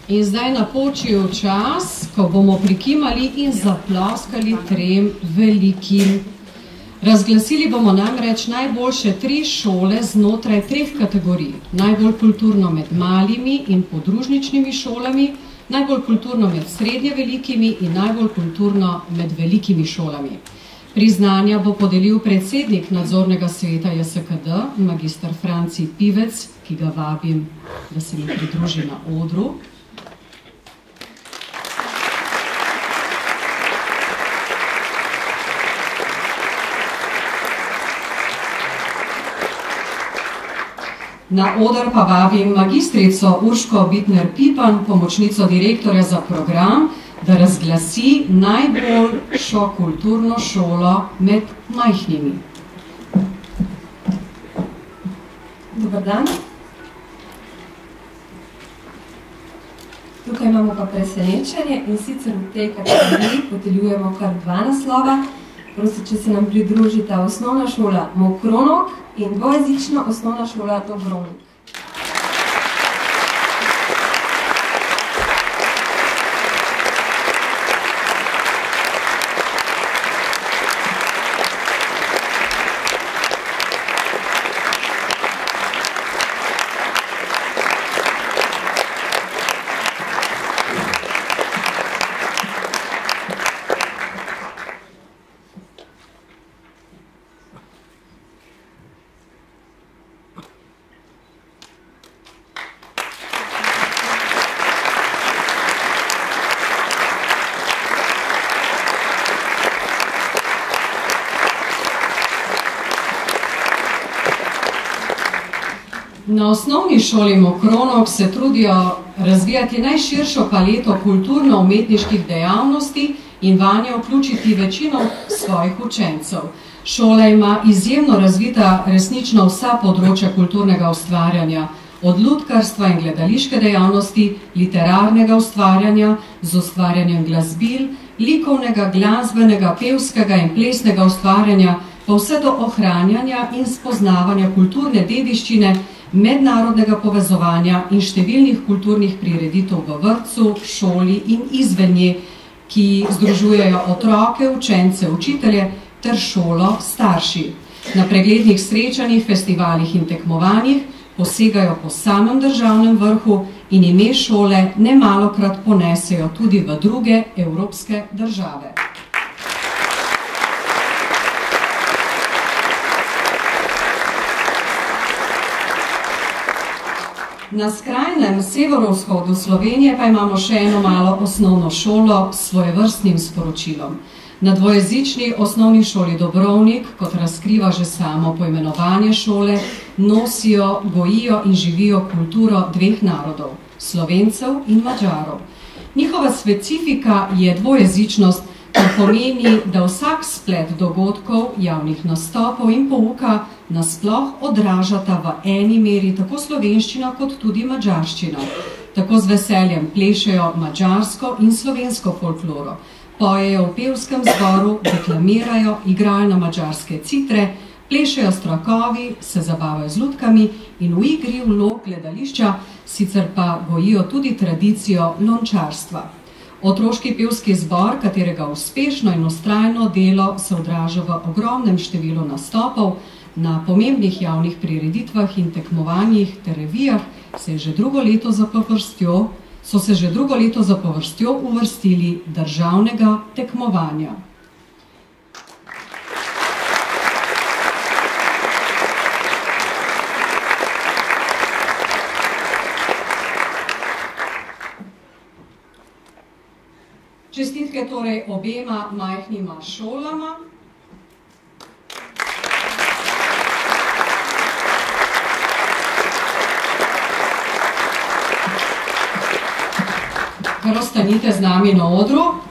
In zdaj napočil čas, ko bomo prikimali in zaploskali trem velikim. Razglasili bomo namreč najboljše 3 šole znotraj 3 kategorij. Najbolj kulturno med malimi in podružničnimi šolami, najbolj kulturno med srednje velikimi in najbolj kulturno med velikimi šolami. Priznanja bo podelil predsednik nadzornega sveta JSKD, magister Franci Pivec, ki ga vabim, da se mi pridruži na odru. Na oder pa vabim magistrico Urško Bitner-Pipan, pomočnico direktorja za program, da razglasi najboljšo kulturno šolo med majhnimi. Dobar dan. Tukaj imamo pa presenečenje in sicer v tej kategoriji podeljujemo kar 2 naslova. Prosim, če se nam pridružita Osnovna šola Mokronog in dvojezična Osnovna šola Dobrovnik. Na Osnovni šoli Mokronog se trudijo razvijati najširšo paleto kulturno-umetniških dejavnosti in vanje vključiti večino svojih učencev. Šola ima izjemno razvita resnično vsa področja kulturnega ustvarjanja, od lutkarstva in gledališke dejavnosti, literarnega ustvarjanja z ustvarjanjem glasbil, likovnega, glasbenega, pevskega in plesnega ustvarjanja, pa vse do ohranjanja in spoznavanja kulturne dediščine, mednarodnega povezovanja in številnih kulturnih prireditev v vrtcu, šoli in izven nje, ki združujejo otroke, učence, učitelje ter šolo starši. Na preglednih srečanjih, festivalih in tekmovanjih posegajo po samem državnem vrhu in ime šole nemalokrat ponesejo tudi v druge evropske države. Na skrajnem severovzhodu Slovenije pa imamo še eno malo osnovno šolo s svojevrstnim sporočilom. Na dvojezični Osnovni šoli Dobrovnik, kot razkriva že samo poimenovanje šole, nosijo, gojijo in živijo kulturo 2 narodov, Slovencev in Madžarov. Njihova specifika je dvojezičnost, To pomeni, da vsak splet dogodkov, javnih nastopov in pouka nasploh odražata v eni meri tako slovenščina kot tudi madžarščina. Tako z veseljem plešejo madžarsko in slovensko folkloro, pojejo v pevskem zboru, deklamirajo, igrajo na madžarske citre, plešejo strokovi, se zabavajo z lutkami in v igri vlog gledališča, sicer pa gojijo tudi tradicijo lončarstva. Otroški pevski zbor, katerega uspešno in vztrajno delo se odraža v ogromnem številu nastopov na pomembnih javnih prireditvah in tekmovanjih ter revijah, so se že drugo leto zapovrstjo uvrstili državnega tekmovanja. Čestitke torej obema majhnima šolama. Kar ostanite z nami na odru.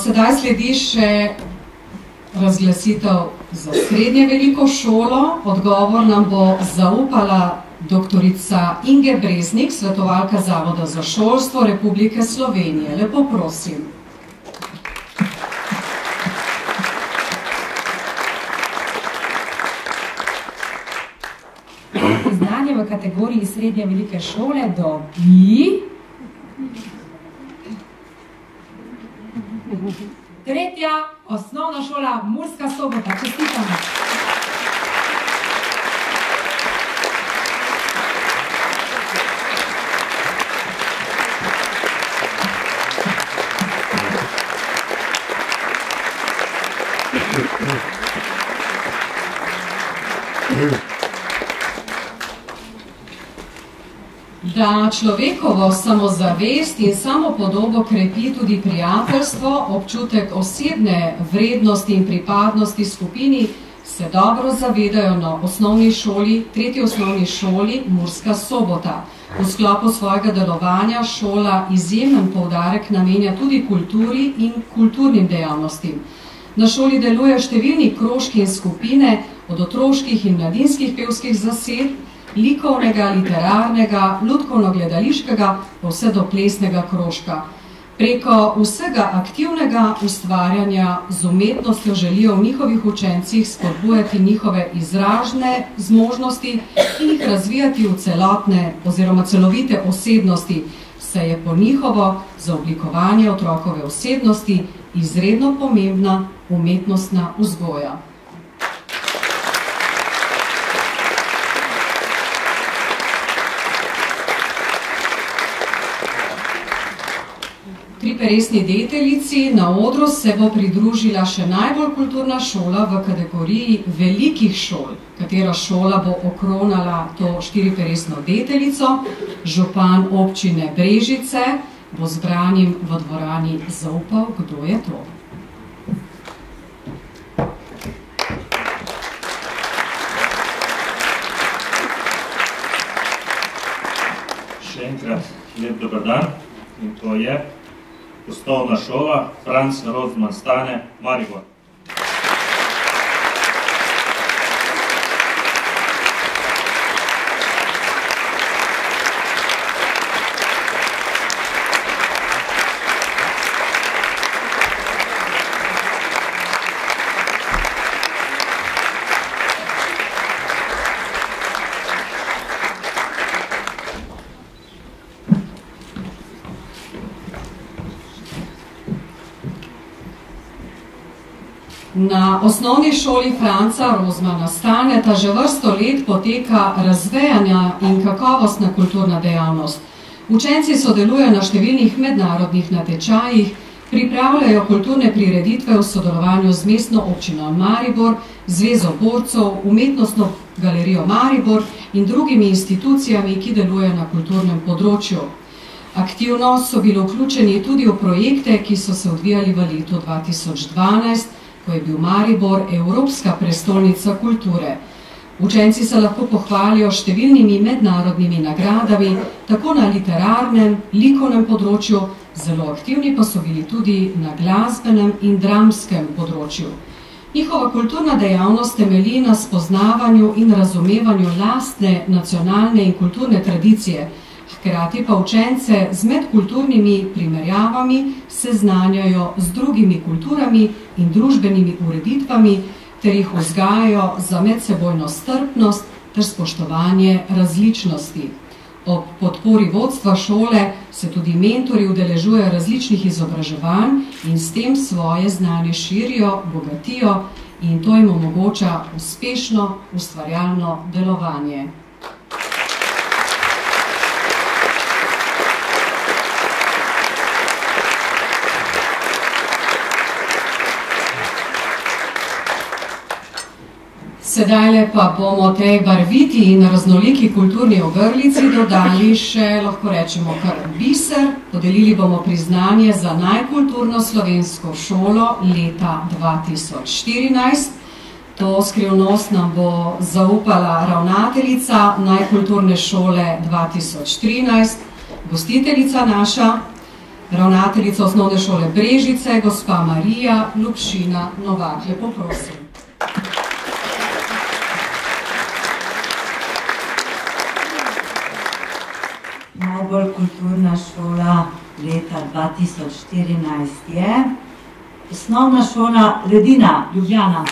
Sedaj sledi še razglasitev za srednje veliko šolo. Odgovor nam bo zaupala doktorica Inge Breznik, svetovalka Zavoda za šolstvo Republike Slovenije. Lepo prosim. Znanje v kategoriji srednje velike šole dobi tretja osnovna šola Murska Sobota. Čestitamo. Da človekovo samozavest in samopodobo krepi tudi prijateljstvo, občutek osebne vrednosti in pripadnosti skupini, se dobro zavedajo na osnovni šoli, tretji osnovni šoli Murska Sobota. V sklopu svojega delovanja šola izjemen poudarek namenja tudi kulturi in kulturnim dejavnostim. Na šoli delujejo številni krožki in skupine, od otroških in mladinskih pevskih zased, likovnega, literarnega, lutkovno-gledališkega, pa vse do plesnega krožka. Preko vsega aktivnega ustvarjanja z umetnostjo želijo v njihovih učencih spodbujati njihove izražne zmožnosti in jih razvijati v celotne oziroma celovite osebnosti, saj je po njihovo za oblikovanje otrokove osebnosti izredno pomembna umetnostna vzgoja. Triperesni deteljici na odru se bo pridružila še najbolj kulturna šola v kategoriji velikih šol, katera šola bo okronala to štiriperesno deteljico. Župan občine Brežice bo zbranim v dvorani zaupal, kdo je to. Še enkrat lep dober dan in to je osnovna šola Franz Rozman Stane, Maribor. Na osnovni šoli Franca Rozmana Staneta že vrsto let poteka razvejanja in kakovostna kulturna dejavnost. Učenci sodelujejo na številnih mednarodnih natečajih, pripravljajo kulturne prireditve v sodelovanju z mestno občino Maribor, Zvezo borcev, Umetnostno galerijo Maribor in drugimi institucijami, ki delujejo na kulturnem področju. Aktivno so bili vključeni tudi v projekte, ki so se odvijali v letu 2012, ko je bil Maribor Evropska prestolnica kulture. Učenci se lahko pohvalijo številnimi mednarodnimi nagradami, tako na literarnem, likovnem področju, zelo aktivni pa so bili tudi na glasbenem in dramskem področju. Njihova kulturna dejavnost temelji na spoznavanju in razumevanju lastne nacionalne in kulturne tradicije, hkrati pa učence z medkulturnimi primerjavami seznanjajo z drugimi kulturami in družbenimi ureditvami, ter jih vzgajajo za medsebojno strpnost ter spoštovanje različnosti. Ob podpori vodstva šole se tudi mentori udeležujejo različnih izobraževanj in s tem svoje znanje širijo, bogatijo in to jim omogoča uspešno ustvarjalno delovanje. Sedajle pa bomo tej barviti in raznoliki kulturni ogrlici dodali še, lahko rečemo, kar biser. Podelili bomo priznanje za najkulturno slovensko šolo leta 2014. To skrivnost nam bo zaupala ravnateljica najkulturne šole 2013, gostiteljica naša, ravnateljica osnovne šole Brežice, gospa Marija Lupšina Novak. Lepo prosim. Najbolj kulturna šola leta 2014 je Osnovna šola Ledina, Ljubljana.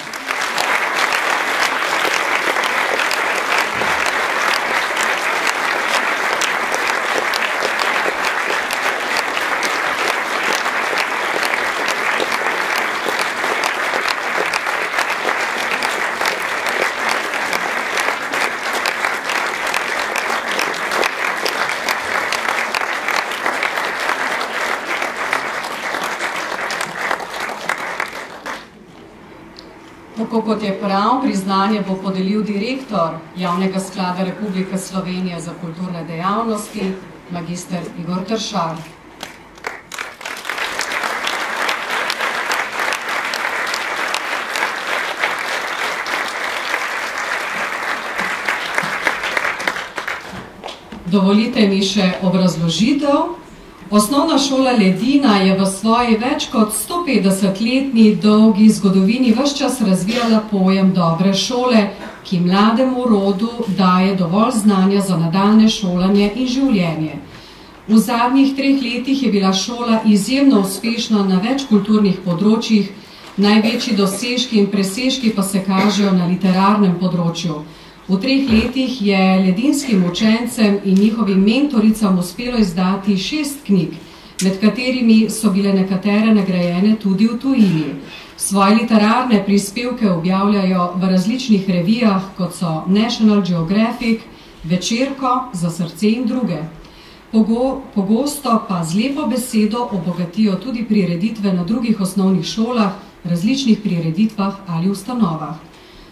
Tako kot je prav, priznanje bo podelil direktor Javnega sklada Republike Slovenije za kulturne dejavnosti, magister Igor Tršar. Dovolite mi še obrazložitev. Osnovna šola Ledina je v svoji več kot 150-letni dolgi zgodovini ves čas razvijala pojem dobre šole, ki mlademu rodu daje dovolj znanja za nadaljnje šolanje in življenje. V zadnjih 3 letih je bila šola izjemno uspešna na več kulturnih področjih, največji dosežki in presežki pa se kažejo na literarnem področju. V 3 letih je ledinskim učencem in njihovim mentoricam uspelo izdati 6 knjig, med katerimi so bile nekatere nagrajene tudi v tujini. Svoje literarne prispevke objavljajo v različnih revijah, kot so National Geographic, Večerko, Za srce in druge. Pogosto pa z lepo besedo obogatijo tudi prireditve na drugih osnovnih šolah, različnih prireditvah ali ustanovah.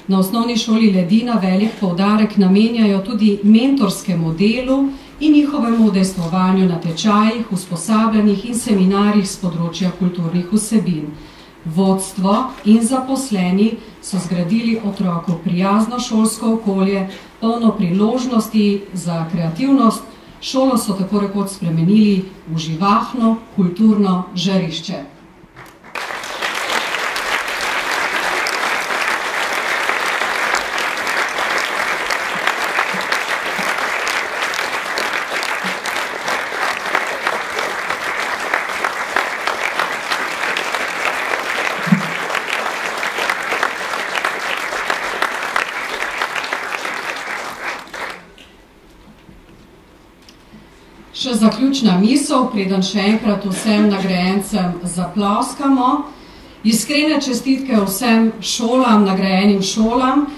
Na osnovni šoli Ledina velik poudarek namenjajo tudi mentorskemu delu in njihovemu udejstvovanju na tečajih, usposabljanjih in seminarjih z področja kulturnih vsebin. Vodstvo in zaposleni so zgradili otroku prijazno šolsko okolje, polno priložnosti za kreativnost, šolo so tako rekoč spremenili v živahno kulturno žarišče. Še zaključna misel, preden še enkrat vsem nagrajencem zaploskamo. Iskrene čestitke vsem šolam, nagrajenim šolam,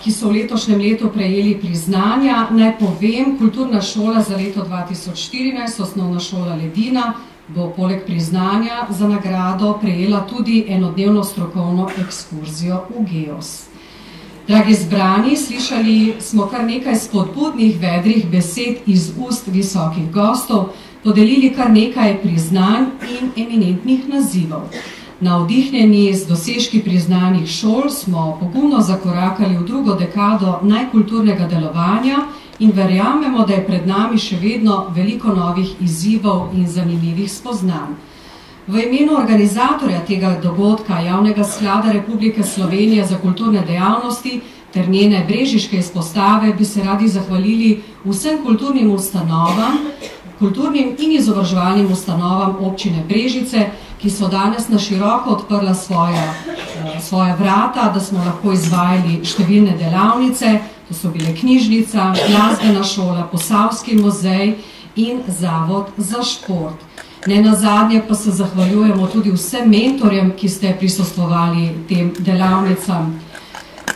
ki so v letošnjem letu prejeli priznanja. Naj povem, kulturna šola za leto 2014, osnovna šola Ledina, bo poleg priznanja za nagrado prejela tudi enodnevno strokovno ekskurzijo v Geos. Dragi zbrani, slišali smo kar nekaj spodbudnih, vedrih besed iz ust visokih gostov, podelili kar nekaj priznanj in eminentnih nazivov. Navdihnjeni z dosežki priznanih šol smo pogumno zakorakali v drugo dekado najkulturnega delovanja in verjamemo, da je pred nami še vedno veliko novih izzivov in zanimivih spoznanj. V imenu organizatorja tega dogodka Javnega sklada Republike Slovenije za kulturne dejavnosti ter njene brežiške izpostave bi se radi zahvalili vsem kulturnim ustanovam, kulturnim in izobraževalnim ustanovam občine Brežice, ki so danes na široko odprla svoja vrata, da smo lahko izvajali številne delavnice, to so bile knjižnica, glasbena šola, Posavski muzej in Zavod za šport. Nenazadnje pa se zahvaljujemo tudi vsem mentorjem, ki ste prisostvovali tem delavnicam.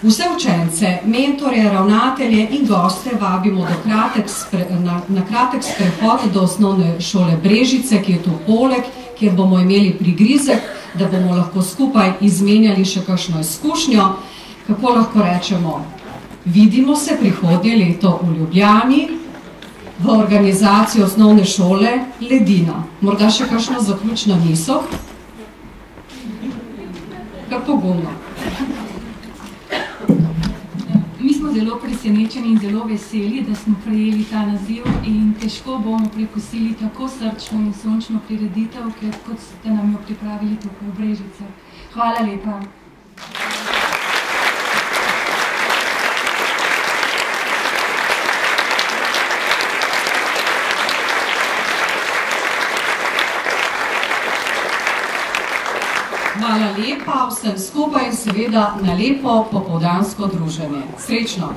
Vse učence, mentorje, ravnatelje in goste vabimo na kratek sprehod do osnovne šole Brežice, ki je tu poleg, kjer bomo imeli prigrizek, da bomo lahko skupaj izmenjali še kakšno izkušnjo. Kako lahko rečemo? Vidimo se prihodnje leto v Ljubljani v organizaciji osnovne šole Ledina. Morda še kakšno zaključno misel? Kar pogumno. Mi smo zelo presenečeni in zelo veseli, da smo prejeli ta naziv in težko bomo prekosili tako srčno in sončno prireditev, kot ste nam jo pripravili tukaj v Brežicah. Hvala lepa. Hvala lepa vsem skupaj in seveda na lepo popoldansko druženje. Srečno!